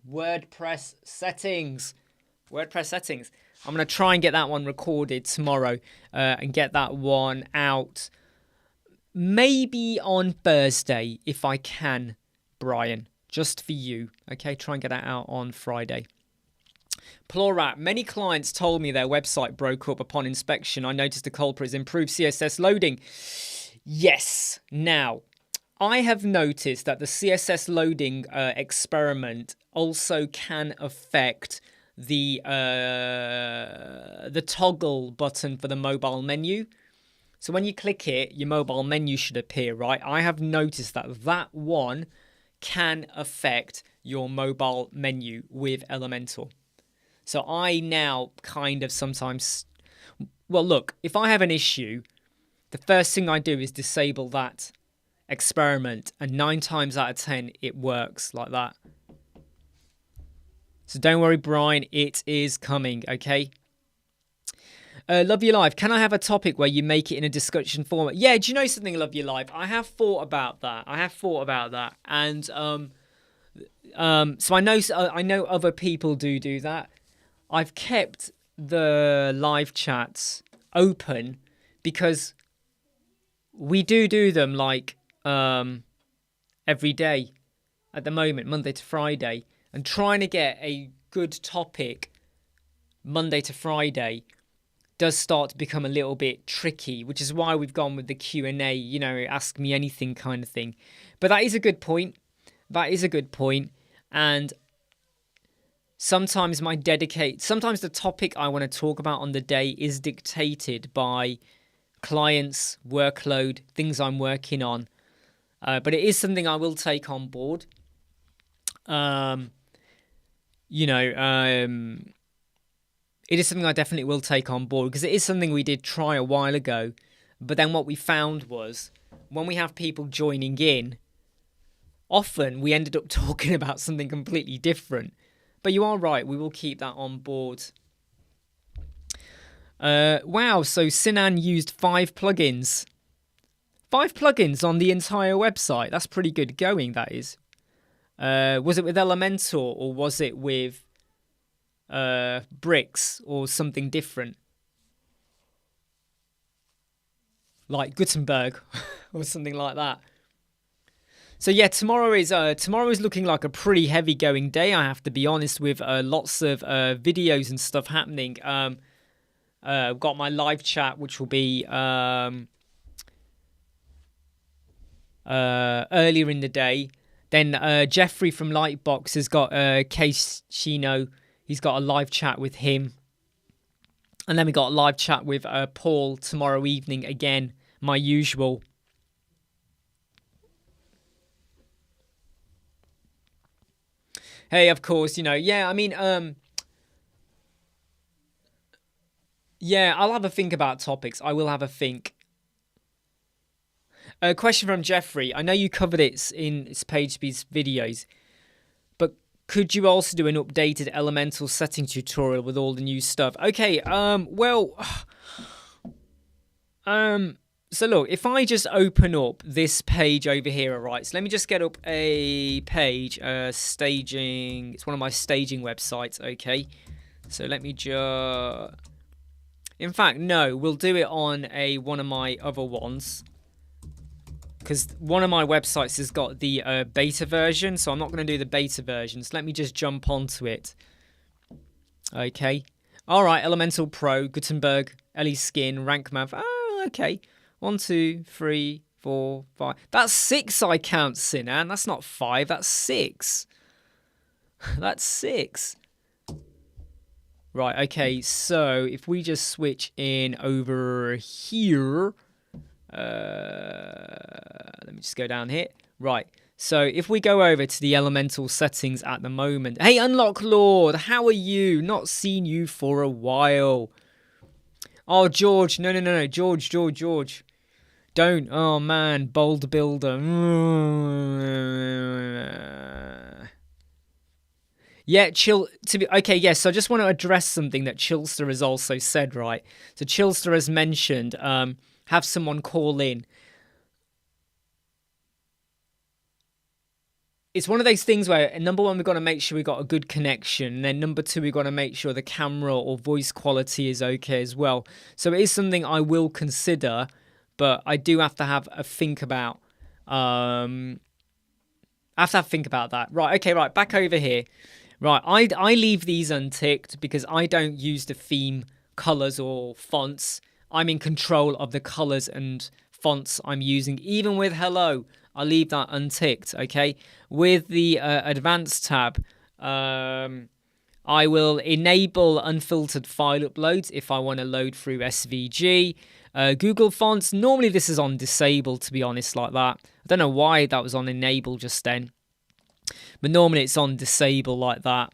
WordPress settings. WordPress settings. I'm gonna try and get that one recorded tomorrow and get that one out maybe on Thursday if I can, Brian, just for you. Okay, try and get that out on Friday. Plorat, many clients told me their website broke up upon inspection. I noticed the culprit is improved CSS loading. Yes. Now, I have noticed that the CSS loading experiment also can affect the toggle button for the mobile menu. So when you click it, your mobile menu should appear, right? I have noticed that that one can affect your mobile menu with Elementor. So I now kind of sometimes, well, look, if I have an issue, the first thing I do is disable that experiment, and 9 times out of 10 it works like that. So don't worry, Brian, it is coming, okay? Love Your Life, can I have a topic where you make it in a discussion format? Yeah, do you know something, Love Your Life? I have thought about that. And so I know other people do that. I've kept the live chats open because we do them like every day at the moment, Monday to Friday, and trying to get a good topic Monday to Friday does start to become a little bit tricky, which is why we've gone with the Q&A, you know, ask me anything kind of thing. But that is a good point. And sometimes the topic I want to talk about on the day is dictated by clients, workload, things I'm working on. But it is something I will take on board. It is something I definitely will take on board because it is something we did try a while ago. But then what we found was when we have people joining in, often we ended up talking about something completely different. But you are right, we will keep that on board. Wow, so Sinan used 5 plugins. 5 plugins on the entire website. That's pretty good going, that is. Was it with Elementor or was it with Bricks or something different? Like Gutenberg or something like that. So yeah, tomorrow is looking like a pretty heavy going day, I have to be honest, with lots of videos and stuff happening. I've got my live chat, which will be earlier in the day. Then Jeffrey from Lightbox has got Case Chino. He's got a live chat with him. And then we got a live chat with Paul tomorrow evening again, my usual. Hey, of course, you know, yeah, I mean, yeah, I'll have a think about topics. I will have a think. A question from Jeffrey. I know you covered it in PageSpeed's videos, but could you also do an updated elemental setting tutorial with all the new stuff? Okay, so look, if I just open up this page over here, all right, so let me just get up a page, staging, it's one of my staging websites, okay, so let me just, In fact, no, we'll do it on one of my other ones. Because one of my websites has got the beta version, so I'm not going to do the beta version. So let me just jump onto it. Okay. All right, Elemental Pro, Gutenberg, LE Skin, Rank Math. Oh, okay. 1, 2, 3, 4, 5. That's 6 I count, Sinan. That's not 5, that's 6. That's 6. Right, okay, so if we just switch in over here, let me just go down here. Right, so if we go over to the elemental settings at the moment. Hey, Unlock Lord, how are you? Not seen you for a while. Oh, George, no, George. Don't, oh man, Bold Builder. Yeah, okay, yes, so I just want to address something that Chillster has also said, right? So Chillster has mentioned, have someone call in. It's one of those things where, number one, we've got to make sure we've got a good connection. And then number two, we've got to make sure the camera or voice quality is okay as well. So it is something I will consider, but I do have to have a think about. I have to think about that. Right, okay, right, back over here. Right, I leave these unticked because I don't use the theme colors or fonts. I'm in control of the colors and fonts I'm using. Even with hello, I leave that unticked, okay? With the advanced tab, I will enable unfiltered file uploads if I want to load through SVG. Google Fonts, normally this is on disable, to be honest, like that. I don't know why that was on enable just then. But normally it's on disable like that.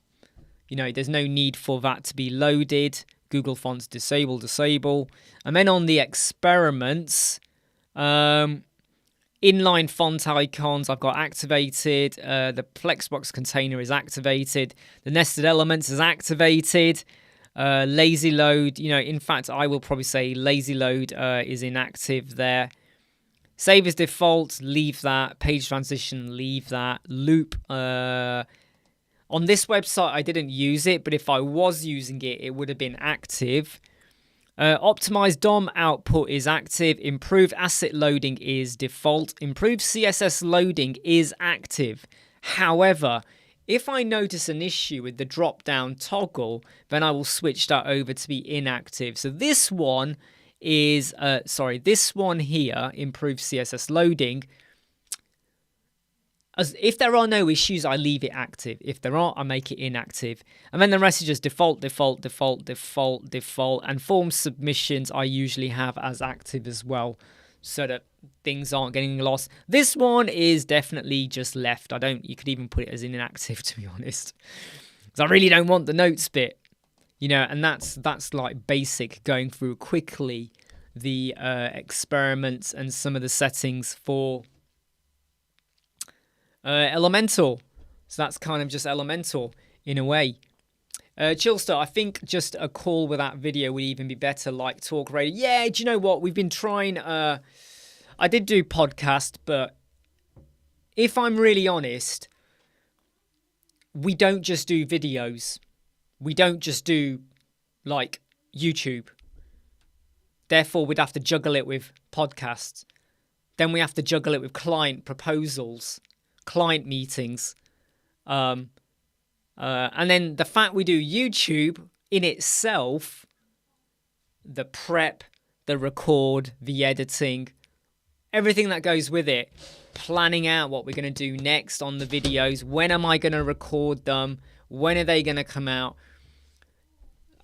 You know, there's no need for that to be loaded. Google Fonts disable. And then on the experiments, inline font icons I've got activated. The Flexbox container is activated. The nested elements is activated. Lazy load, you know, in fact, I will probably say lazy load is inactive there. Save as default, leave that. Page transition, leave that. Loop. On this website, I didn't use it, but if I was using it, it would have been active. Optimized DOM output is active. Improved asset loading is default. Improved CSS loading is active. However, if I notice an issue with the drop-down toggle, then I will switch that over to be inactive. So this one is, this one here, improved CSS loading. If there are no issues, I leave it active. If there are, I make it inactive. And then the rest is just default. And form submissions I usually have as active as well, so that things aren't getting lost. This one is definitely just left. You could even put it as inactive, to be honest. Because I really don't want the notes bit. You know, and that's like basic, going through quickly the experiments and some of the settings for Elemental. So that's kind of just Elemental in a way. Chillster, I think just a call with that video would even be better, like Talk Radio. Yeah, do you know what? We've been trying, I did do podcast, but if I'm really honest, we don't just do videos. We don't just do, like, YouTube. Therefore, we'd have to juggle it with podcasts. Then we have to juggle it with client proposals, client meetings. And then the fact we do YouTube in itself, the prep, the record, the editing, everything that goes with it, planning out what we're going to do next on the videos, when am I going to record them, when are they going to come out.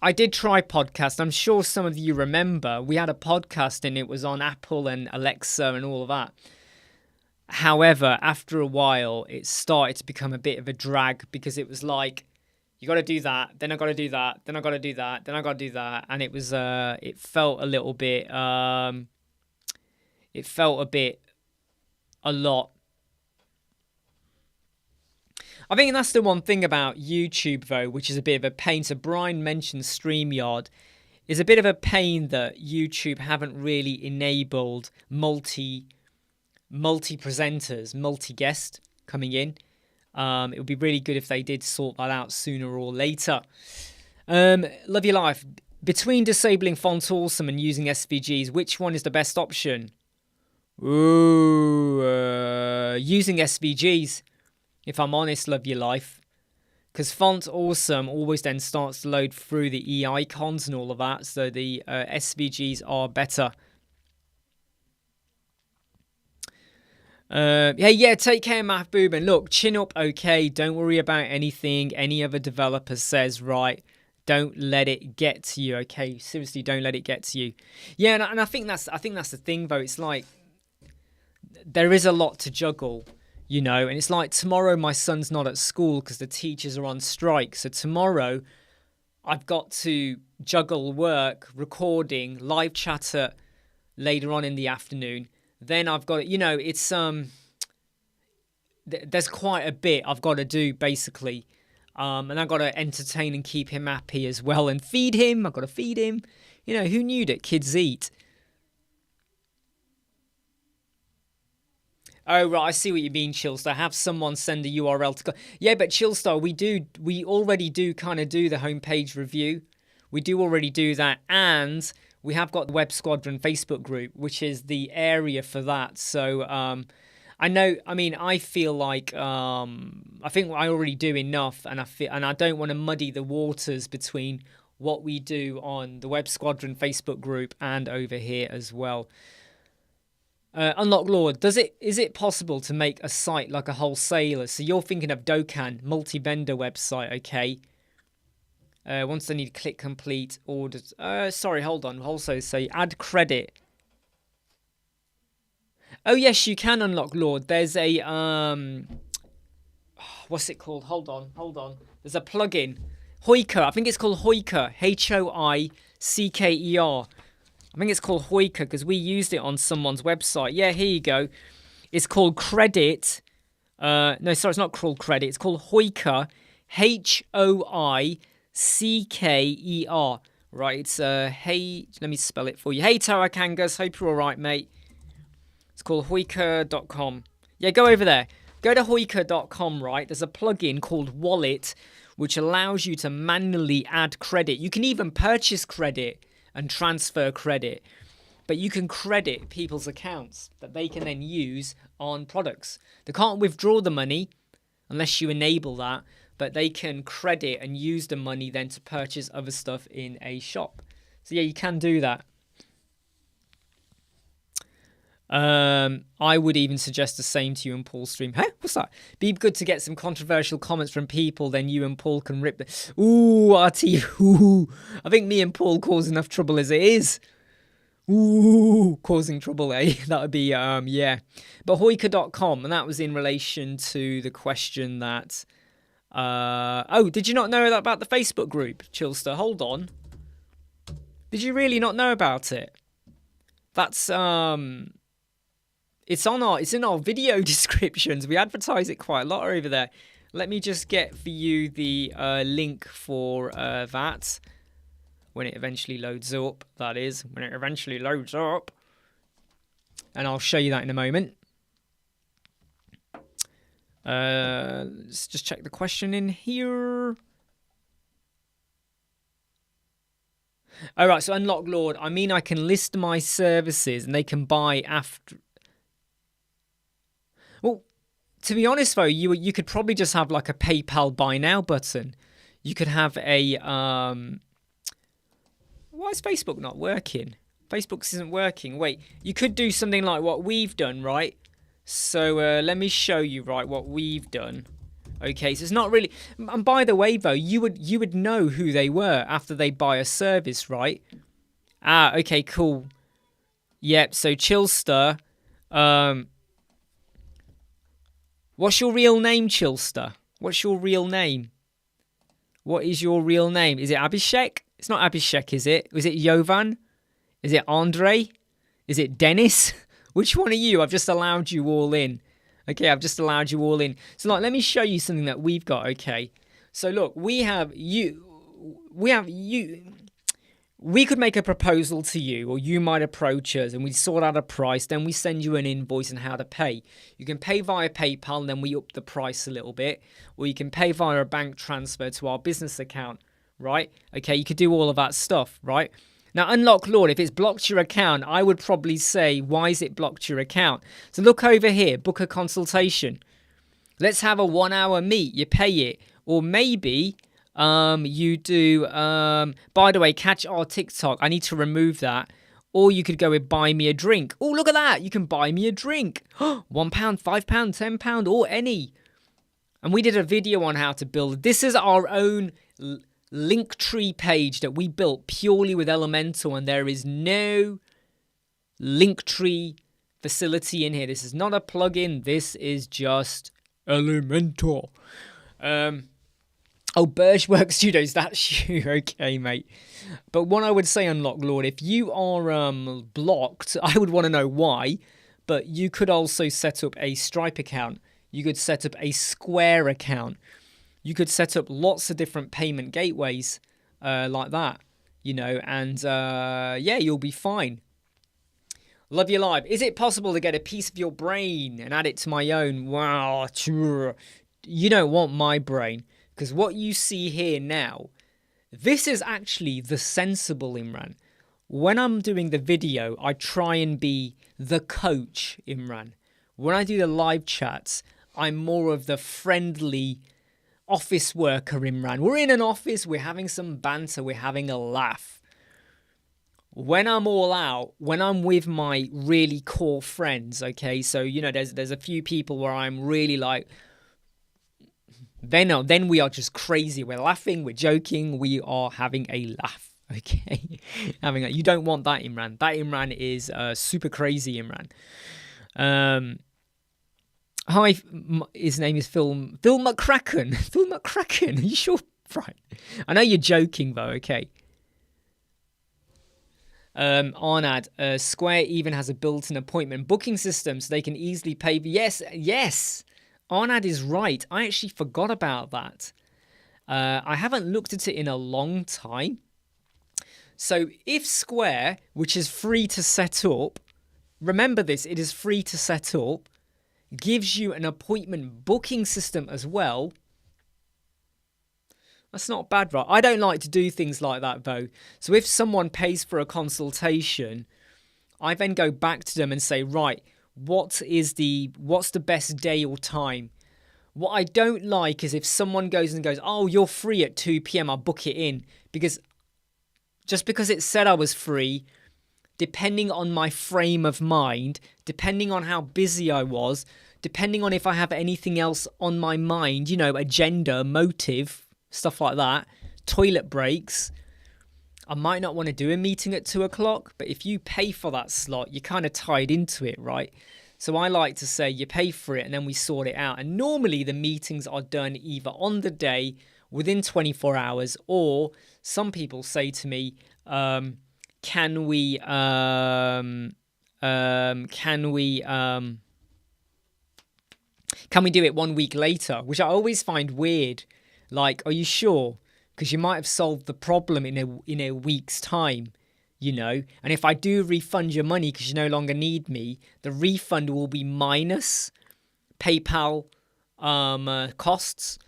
I did try podcast. I'm sure some of you remember we had a podcast and it was on Apple and Alexa and all of that. However, after a while, it started to become a bit of a drag because it was like, you got to do that, then I got to do that, then I got to do that, then I got to do that. And it was, it felt a little bit, a lot. I think that's the one thing about YouTube, though, which is a bit of a pain. So Brian mentioned StreamYard. It's a bit of a pain that YouTube haven't really enabled multi-presenters, multi-guest coming in. It would be really good if they did sort that out sooner or later. Love your life. Between disabling Font Awesome and using SVGs, which one is the best option? Ooh, using SVGs, if I'm honest, love your life. Because Font Awesome always then starts to load through the E icons and all of that, so the SVGs are better. Yeah, take care, Mahboob, and look, chin up, okay? Don't worry about anything any other developer says, right? Don't let it get to you, okay? Seriously, don't let it get to you. Yeah, and I think that's the thing, though. It's like there is a lot to juggle, you know, and it's like tomorrow my son's not at school because the teachers are on strike. So tomorrow I've got to juggle work, recording, live chatter later on in the afternoon. Then I've got, you know, it's there's quite a bit I've got to do basically. And I've got to entertain and keep him happy as well and feed him. I've got to feed him. You know, who knew that kids eat? Oh, right, I see what you mean, Chillstar. Have someone send a URL to go. Yeah, but Chillstar, we already do kind of do the homepage review. We do already do that. And we have got the Web Squadron Facebook group, which is the area for that. So I feel like I think I already do enough, and I don't want to muddy the waters between what we do on the Web Squadron Facebook group and over here as well. Unlock Lord, is it possible to make a site like a wholesaler? So you're thinking of Dokkan, multi-vendor website, okay? Once they need click complete orders. Sorry, hold on. Also say add credit. Oh yes, you can unlock Lord. There's a what's it called? Hold on. There's a plugin, Hoiker. I think it's called Hoiker. Hoicker. I think it's called Hoiker because we used it on someone's website. Yeah, here you go. It's called Credit. No, sorry, it's not called Credit. It's called Hoiker. Hoicker. Right, it's hey. Let me spell it for you. Hey, Tower Kangas. Hope you're all right, mate. It's called Hoiker.com. Yeah, go over there. Go to Hoiker.com, right? There's a plugin called Wallet, which allows you to manually add credit. You can even purchase credit and transfer credit. But you can credit people's accounts that they can then use on products. They can't withdraw the money unless you enable that, but they can credit and use the money then to purchase other stuff in a shop. So yeah, you can do that. I would even suggest the same to you and Paul's stream. Huh? What's that? Be good to get some controversial comments from people, then you and Paul can rip the... Ooh, RT. Ooh. I think me and Paul cause enough trouble as it is. Ooh, causing trouble, eh? That would be, yeah. But Hoiker.com, and that was in relation to the question that... oh, did you not know about the Facebook group, Chillster? Hold on. Did you really not know about it? That's, it's in our video descriptions. We advertise it quite a lot over there. Let me just get for you the link for that when it eventually loads up. That is, when it eventually loads up. And I'll show you that in a moment. Let's just check the question in here. All right, so Unlock Lord. I mean, I can list my services and they can buy after... Well, to be honest, though, you could probably just have like a PayPal buy now button. You could have a... Why is Facebook not working? Facebook isn't working. Wait, you could do something like what we've done, right? So let me show you, right, what we've done. Okay, so it's not really... And by the way, though, you would know who they were after they buy a service, right? Ah, okay, cool. Yep, so Chillster... What's your real name, Chillster? What's your real name? What is your real name? Is it Abhishek? It's not Abhishek, is it? Was it Jovan? Is it Andre? Is it Dennis? Which one are you? I've just allowed you all in. Okay, I've just allowed you all in. So, like, let me show you something that we've got, okay? So, look, we could make a proposal to you, or you might approach us and we sort out a price, then we send you an invoice and how to pay. You can pay via PayPal and then we up the price a little bit, or you can pay via a bank transfer to our business account, right? Okay, you could do all of that stuff, right? Now, Unlock Lord, if it's blocked your account, I would probably say, why is it blocked your account? So look over here, book a consultation. Let's have a 1 hour meet. You pay it. Or maybe you do, by the way, catch our TikTok. I need to remove that. Or you could go with buy me a drink. Oh, look at that. You can buy me a drink. £1, £5, £10, or any. And we did a video on how to build. This is our own Linktree page that we built purely with Elementor, and there is no Linktree facility in here. This is not a plugin. This is just Elementor. Oh, Birchwork Studios, that's you. Okay, mate. But what I would say, Unlock Lord, if you are blocked, I would want to know why. But you could also set up a Stripe account. You could set up a Square account. You could set up lots of different payment gateways like that, you know, and yeah, you'll be fine. Love you live. Is it possible to get a piece of your brain and add it to my own? Wow, you don't want my brain, because what you see here now, this is actually the sensible Imran. When I'm doing the video, I try and be the coach Imran. When I do the live chats, I'm more of the friendly office worker Imran. We're in an office, we're having some banter, we're having a laugh. When I'm all out, when I'm with my really core friends, okay, so you know there's a few people where I'm really like, then we are just crazy. We're laughing, we're joking, we are having a laugh. Okay, you don't want that Imran. That Imran is super crazy Imran. Hi, his name is Phil McCracken. Phil McCracken, are you sure? Right. I know you're joking though, okay. Arnad, Square even has a built-in appointment booking system so they can easily pay. Yes. Arnad is right. I actually forgot about that. I haven't looked at it in a long time. So if Square, which is free to set up, remember this, it is free to set up, gives you an appointment booking system as well, that's not bad, right? I don't like to do things like that though. So if someone pays for a consultation, I then go back to them and say, right, what's the best day or time? What I don't like is if someone goes, oh, you're free at 2 p.m, I'll book it in. Because just because it said I was free, depending on my frame of mind, depending on how busy I was, depending on if I have anything else on my mind, you know, agenda, motive, stuff like that, toilet breaks, I might not want to do a meeting at 2 o'clock, but if you pay for that slot, you're kind of tied into it, right? So I like to say you pay for it and then we sort it out. And normally the meetings are done either on the day, within 24 hours, or some people say to me, can we do it 1 week later? Which I always find weird. Like, are you sure? Because you might have solved the problem in a week's time, you know. And if I do refund your money because you no longer need me, the refund will be minus PayPal costs.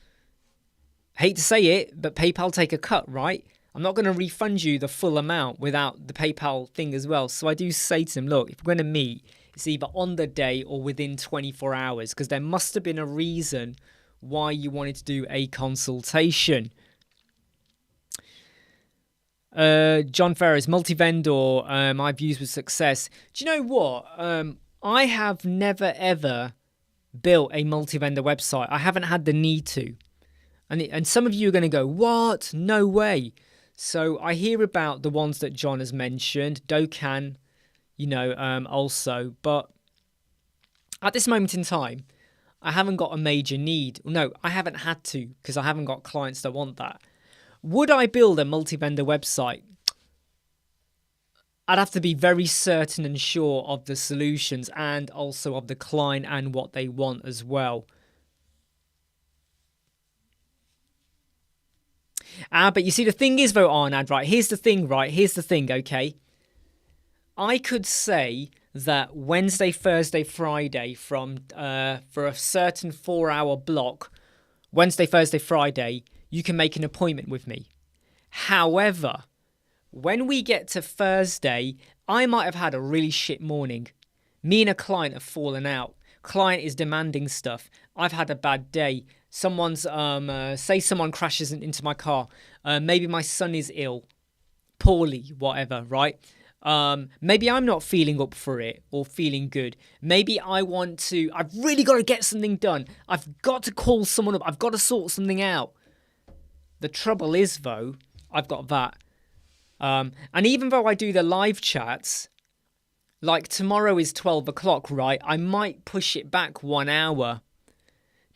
Hate to say it, but PayPal take a cut, right? I'm not going to refund you the full amount without the PayPal thing as well. So I do say to them, look, if we're going to meet, it's either on the day or within 24 hours, because there must have been a reason why you wanted to do a consultation. John Ferris, multi-vendor, I've used with success. Do you know what? I have never ever built a multi-vendor website. I haven't had the need to. And some of you are going to go, what? No way. So I hear about the ones that John has mentioned, Docan, you know, also. But at this moment in time, I haven't got a major need. No, I haven't had to, because I haven't got clients that want that. Would I build a multi-vendor website? I'd have to be very certain and sure of the solutions and also of the client and what they want as well. But you see, the thing is, though, Arnad, right? Here's the thing, okay? I could say that Wednesday, Thursday, Friday from for a certain 4-hour block, Wednesday, Thursday, Friday, you can make an appointment with me. However, when we get to Thursday, I might have had a really shit morning. Me and a client have fallen out. Client is demanding stuff. I've had a bad day. Someone's, say someone crashes into my car. Maybe my son is ill, poorly, whatever, right? Maybe I'm not feeling up for it or feeling good. Maybe I've really got to get something done. I've got to call someone up. I've got to sort something out. The trouble is, though, I've got that. And even though I do the live chats, like tomorrow is 12 o'clock, right? I might push it back 1 hour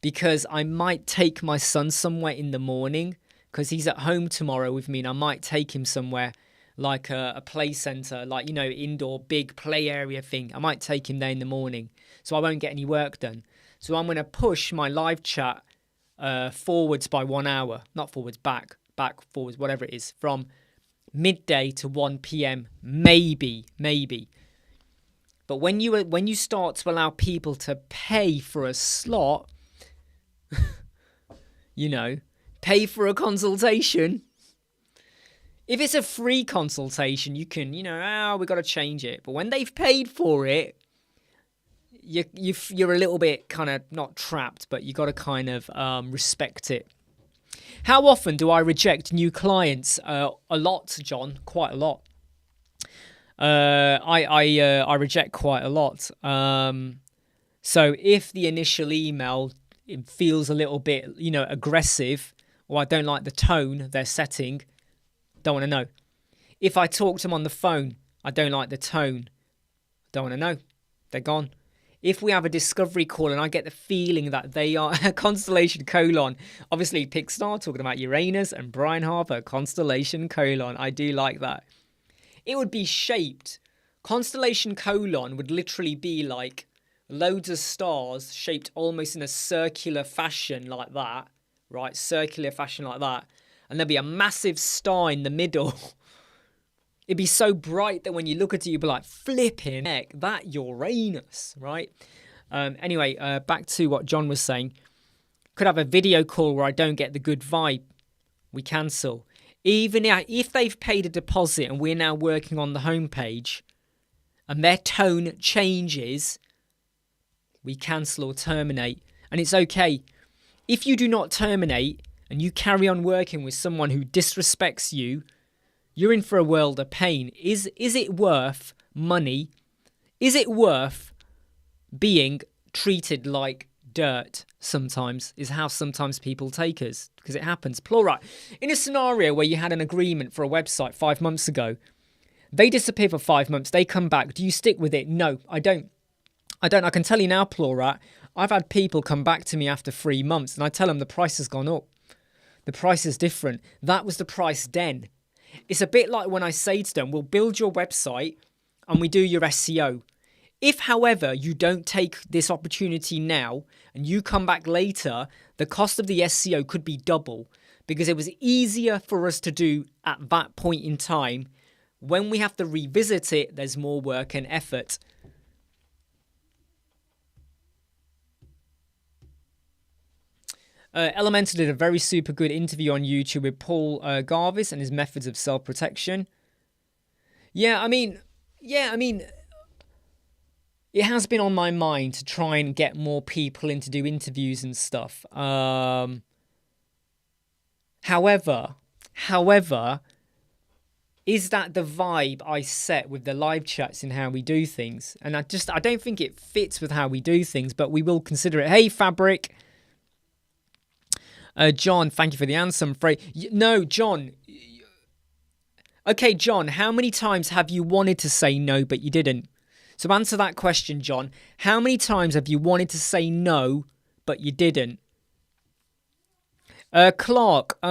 because I might take my son somewhere in the morning because he's at home tomorrow with me, and I might take him somewhere like a play center, like, you know, indoor big play area thing. I might take him there in the morning, so I won't get any work done. So I'm going to push my live chat forwards by 1 hour, not forwards, back, forwards, whatever it is, from midday to 1 p.m. maybe. But when you start to allow people to pay for a slot, you know, pay for a consultation. If it's a free consultation, you can, you know, we got to change it. But when they've paid for it, you're a little bit kind of not trapped, but you got to kind of respect it. How often do I reject new clients? A lot, John, quite a lot. I reject quite a lot. So if the initial email it feels a little bit, you know, aggressive, or I don't like the tone they're setting, don't want to know. If I talk to them on the phone, I don't like the tone, don't want to know. They're gone. If we have a discovery call and I get the feeling that they are Constellation : obviously Pixar talking about Uranus and Brian Harper, Constellation : I do like that. It would be shaped. Constellation : would literally be like loads of stars shaped almost in a circular fashion like that, right? Circular fashion like that. And there'd be a massive star in the middle. It'd be so bright that when you look at it, you'd be like, flipping heck, that Uranus, right? Anyway, back to what John was saying. Could have a video call where I don't get the good vibe. We cancel. Even if they've paid a deposit and we're now working on the homepage and their tone changes, we cancel or terminate. And it's okay. If you do not terminate and you carry on working with someone who disrespects you, you're in for a world of pain. Is it worth money? Is it worth being treated like dirt sometimes? Is how sometimes people take us, because it happens. Plural. In a scenario where you had an agreement for a website 5 months ago, they disappear for 5 months, they come back. Do you stick with it? No, I don't. I can tell you now, Plural, I've had people come back to me after 3 months and I tell them the price has gone up. The price is different. That was the price then. It's a bit like when I say to them, we'll build your website and we do your SEO. If, however, you don't take this opportunity now and you come back later, the cost of the SEO could be double because it was easier for us to do at that point in time. When we have to revisit it, there's more work and effort. Elementor did a very super good interview on YouTube with Paul Garvis and his methods of self-protection. Yeah, I mean, it has been on my mind to try and get more people in to do interviews and stuff. However, is that the vibe I set with the live chats and how we do things? And I don't think it fits with how we do things, but we will consider it. Hey, Fabric. John, thank you for the answer. I'm afraid. No, John. Okay, John, how many times have you wanted to say no, but you didn't? So answer that question, John. How many times have you wanted to say no, but you didn't? Clark. You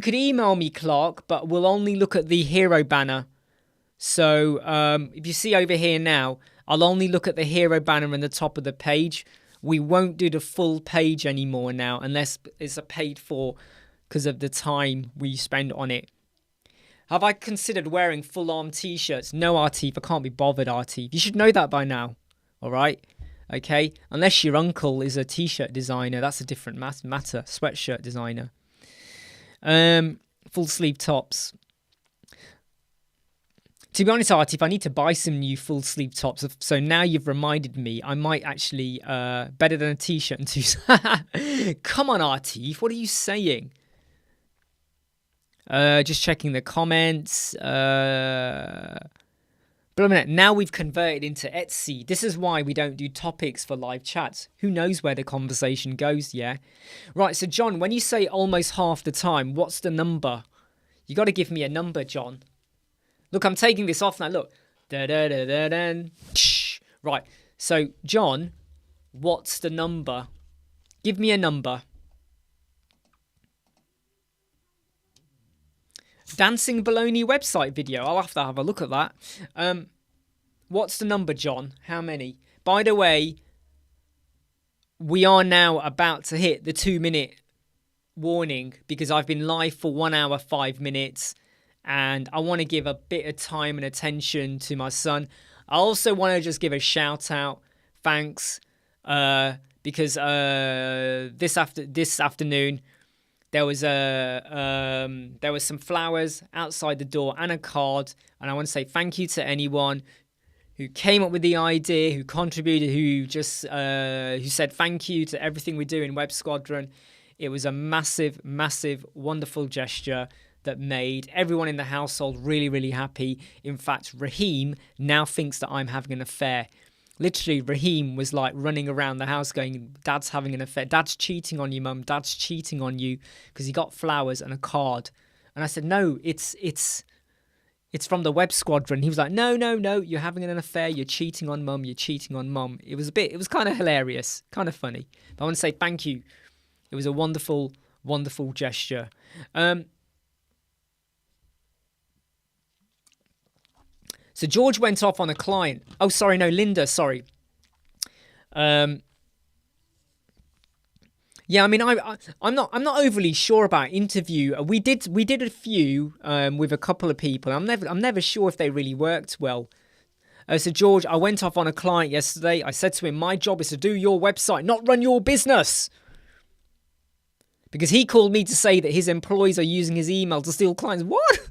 could email me, Clark, but we'll only look at the hero banner. So if you see over here now, I'll only look at the hero banner in the top of the page. We won't do the full page anymore now unless it's a paid for because of the time we spend on it. Have I considered wearing full arm t-shirts? No, Artif, I can't be bothered, Artif. You should know that by now. All right. Okay, unless your uncle is a t-shirt designer, that's a different matter. Sweatshirt designer. Full sleeve tops. To be honest, Artif, I need to buy some new full sleeve tops. So now you've reminded me, I might actually better than a t-shirt and two. Come on, Artif, what are you saying? Just checking the comments. But a minute, now we've converted into Etsy. This is why we don't do topics for live chats. Who knows where the conversation goes, yeah? Right, so John, when you say almost half the time, what's the number? You got to give me a number, John. Look, I'm taking this off now, look. Da-da-da-da-da. Right, so John, what's the number? Give me a number. Dancing Baloney website video. I'll have to have a look at that. What's the number, John? How many? By the way, we are now about to hit the 2-minute warning because I've been live for 1 hour, 5 minutes. And I want to give a bit of time and attention to my son. I also want to just give a shout out. Thanks. Because this afternoon, there was some flowers outside the door and a card, and I want to say thank you to anyone who came up with the idea, who contributed, who said thank you to everything we do in Web Squadron. It was a massive, massive, wonderful gesture that made everyone in the household really, really happy. In fact, Raheem now thinks that I'm having an affair. Literally, Raheem was like running around the house going, Dad's having an affair. Dad's cheating on you, Mum. Dad's cheating on you, because he got flowers and a card. And I said, no, it's from the Web Squadron. He was like, no, you're having an affair. You're cheating on Mum. You're cheating on Mum. It was kind of hilarious, kind of funny. But I want to say thank you. It was a wonderful, wonderful gesture. So George went off on a client. Oh, sorry, no, Linda, sorry. Yeah, I mean, I'm not overly sure about interview. We did a few with a couple of people. I'm never sure if they really worked well. So George, I went off on a client yesterday. I said to him, my job is to do your website, not run your business. Because he called me to say that his employees are using his email to steal clients. What?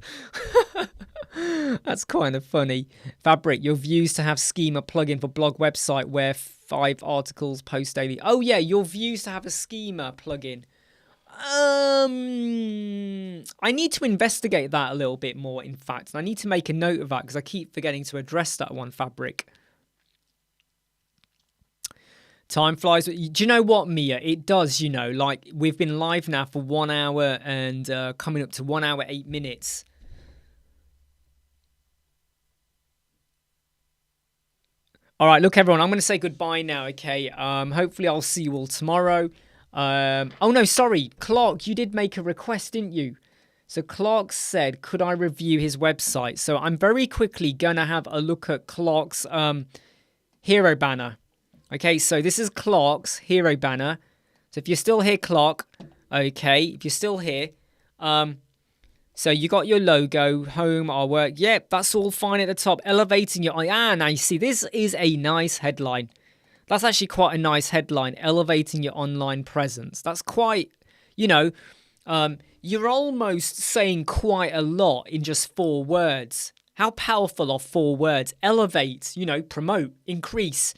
That's kind of funny. Fabric, your views to have schema plugin for blog website where 5 articles post daily. Oh yeah, your views to have a schema plugin. I need to investigate that a little bit more, in fact. And I need to make a note of that because I keep forgetting to address that one, Fabric. Time flies. Do you know what, Mia? It does, like we've been live now for 1 hour and coming up to 1 hour, 8 minutes. All right, look, everyone, I'm going to say goodbye now, okay? Hopefully I'll see you all tomorrow. Oh, no, sorry. Clark, you did make a request, didn't you? So Clark said, could I review his website? So I'm very quickly going to have a look at Clark's hero banner. Okay, so this is Clark's hero banner. So if you're still here, Clark, okay, if you're still here, so you got your logo, home, our work. Yep, that's all fine at the top. Elevating your... now you see, this is a nice headline. That's actually quite a nice headline. Elevating your online presence. That's quite, you're almost saying quite a lot in just 4 words. How powerful are 4 words? Elevate, promote, increase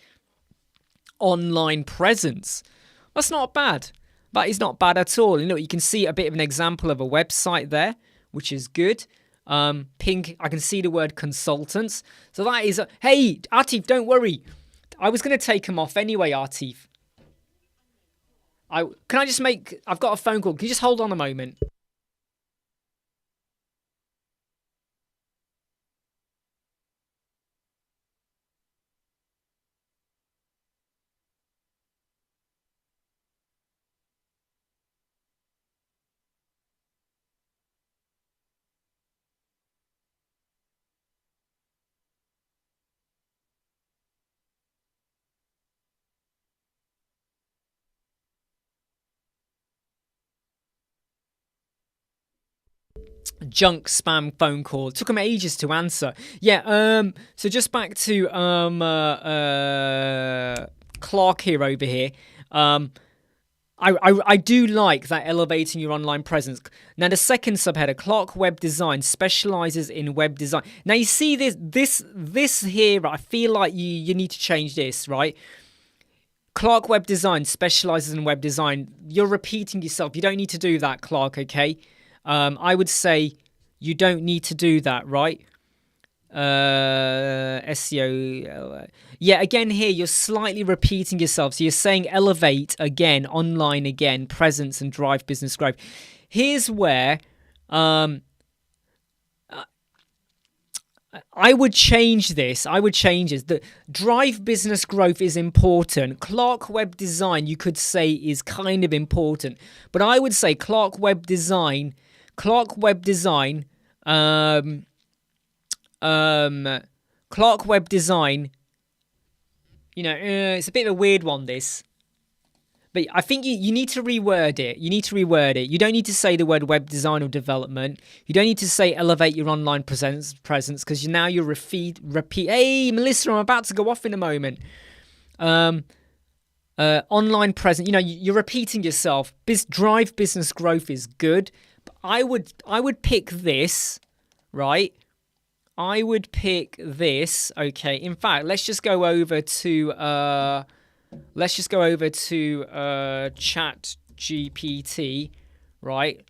online presence. That's not bad. That is not bad at all. You can see a bit of an example of a website there, which is good. Pink, I can see the word consultants. So that is... hey, Atif, don't worry. I was going to take him off anyway, Atif. Can I just make... I've got a phone call. Can you just hold on a moment? Junk spam phone call. Took him ages to answer. Yeah, so just back to Clark here over here. I do like that elevating your online presence. Now, the second subheader, Clark Web Design specializes in web design. Now, you see this here, I feel like you need to change this, right? Clark Web Design specializes in web design. You're repeating yourself. You don't need to do that, Clark, okay? I would say you don't need to do that, right? SEO. Yeah, again here, you're slightly repeating yourself. So you're saying elevate again, online again, presence and drive business growth. Here's where I would change this. The drive business growth is important. Clark Web Design, you could say, is kind of important. But I would say Clark Web Design, Clark Web Design, you know, it's a bit of a weird one, this. But I think you need to reword it. You You don't need to say the word web design or development. You don't need to say elevate your online presence because now you're repeat. Hey, Melissa, I'm about to go off in a moment. Online presence. You know, you're repeating yourself. Drive business growth is good. But I would pick this, right? I would pick this. Okay. In fact, let's just go over to Chat GPT, right?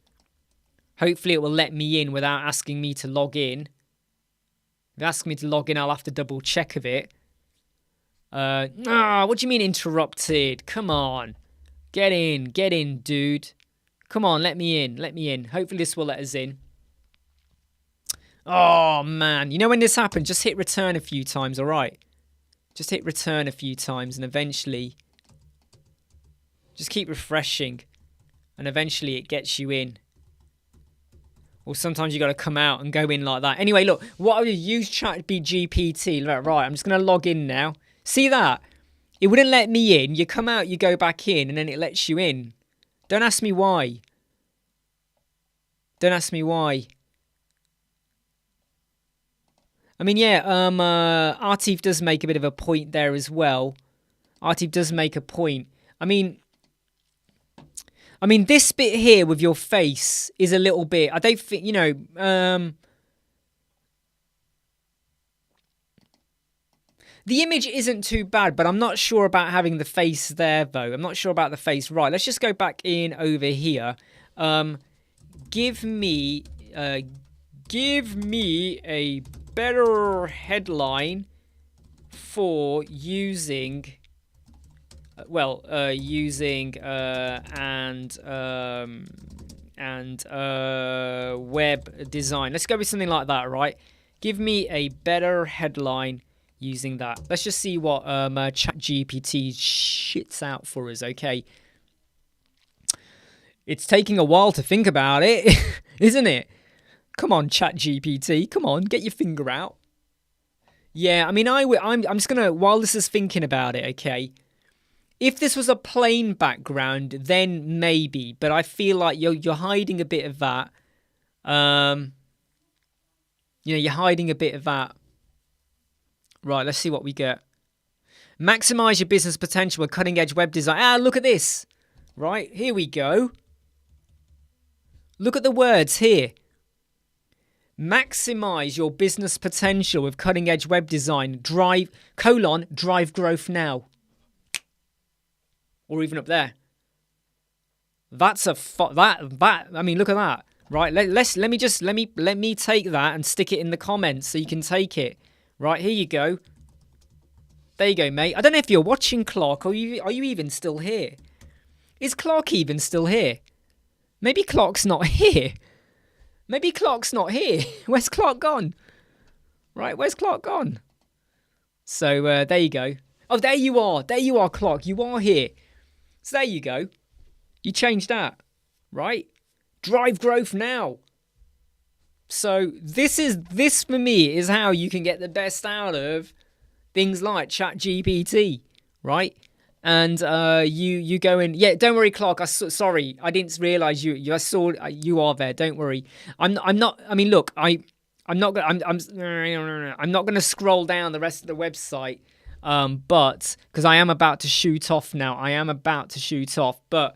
Hopefully it will let me in without asking me to log in. If it asks me to log in, I'll have to double check of it. What do you mean interrupted? Come on. Get in, dude. Come on, let me in. Hopefully this will let us in. Oh, man. You know when this happens, just hit return a few times, all right? Just hit return a few times and eventually just keep refreshing and eventually it gets you in. Or sometimes you got to come out and go in like that. Anyway, look, what I would use ChatGPT. Right, I'm just going to log in now. See that? It wouldn't let me in. You come out, you go back in, and then it lets you in. Don't ask me why. I mean, yeah, Artif does make a bit of a point there as well. Artif does make a point. I mean, this bit here with your face is a little bit, I don't think, you know, the image isn't too bad, but I'm not sure about having the face there, though. I'm not sure about the face. Right, let's just go back in over here. Give me a better headline for using web design. Let's go with something like that, right? Give me a better headline using that. Let's just see what ChatGPT shits out for us, okay? It's taking a while to think about it, isn't it? Come on, ChatGPT. Come on, get your finger out. Yeah, I mean, I'm just gonna, while this is thinking about it, okay. If this was a plain background, then maybe. But I feel like you're hiding a bit of that. You know, you're hiding a bit of that. Right, let's see what we get. Maximize your business potential with cutting edge web design. Look at this. Right, here we go. Look at the words here. Maximize your business potential with cutting edge web design. Drive growth now. Or even up there. That's a I mean, look at that. Right, let me take that and stick it in the comments so you can take it. Right, here you go. There you go, mate. I don't know if you're watching, Clark, or are you even still here? Is Clark even still here? Maybe Clark's not here. Where's Clark gone? Right, where's Clark gone? So, there you go. Oh, there you are, Clark. You are here. So, there you go. You changed that, right? Drive growth now. So, this for me is how you can get the best out of things like ChatGPT, right? And you go in. Yeah, don't worry, Clark. Sorry, I didn't realize you. I saw you are there. Don't worry. I'm not. I mean, look, I'm not going to scroll down the rest of the website. But because I am about to shoot off now, but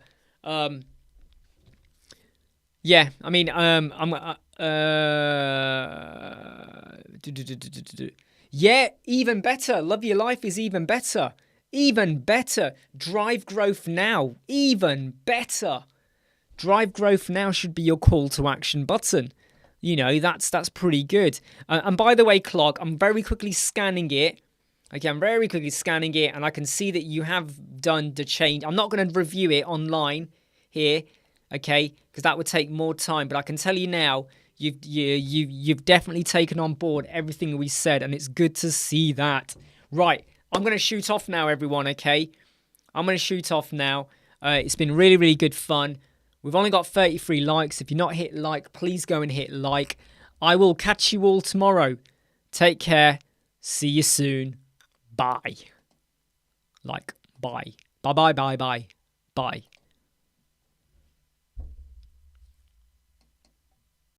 yeah, I mean, yeah, even better. Love Your Life is even better. Even better. Drive growth now. Even better. Drive growth now should be your call to action button. You know, that's pretty good. And by the way, Clog, I'm very quickly scanning it. Okay, I'm very quickly scanning it, and I can see that you have done the change. I'm not going to review it online here, okay, because that would take more time. But I can tell you now, you've definitely taken on board everything we said, and it's good to see that. Right, I'm going to shoot off now, everyone, okay? I'm going to shoot off now. It's been really, really good fun. We've only got 33 likes. If you're not hit like, please go and hit like. I will catch you all tomorrow. Take care. See you soon. Bye. Like, bye. Bye, bye, bye, bye. Bye.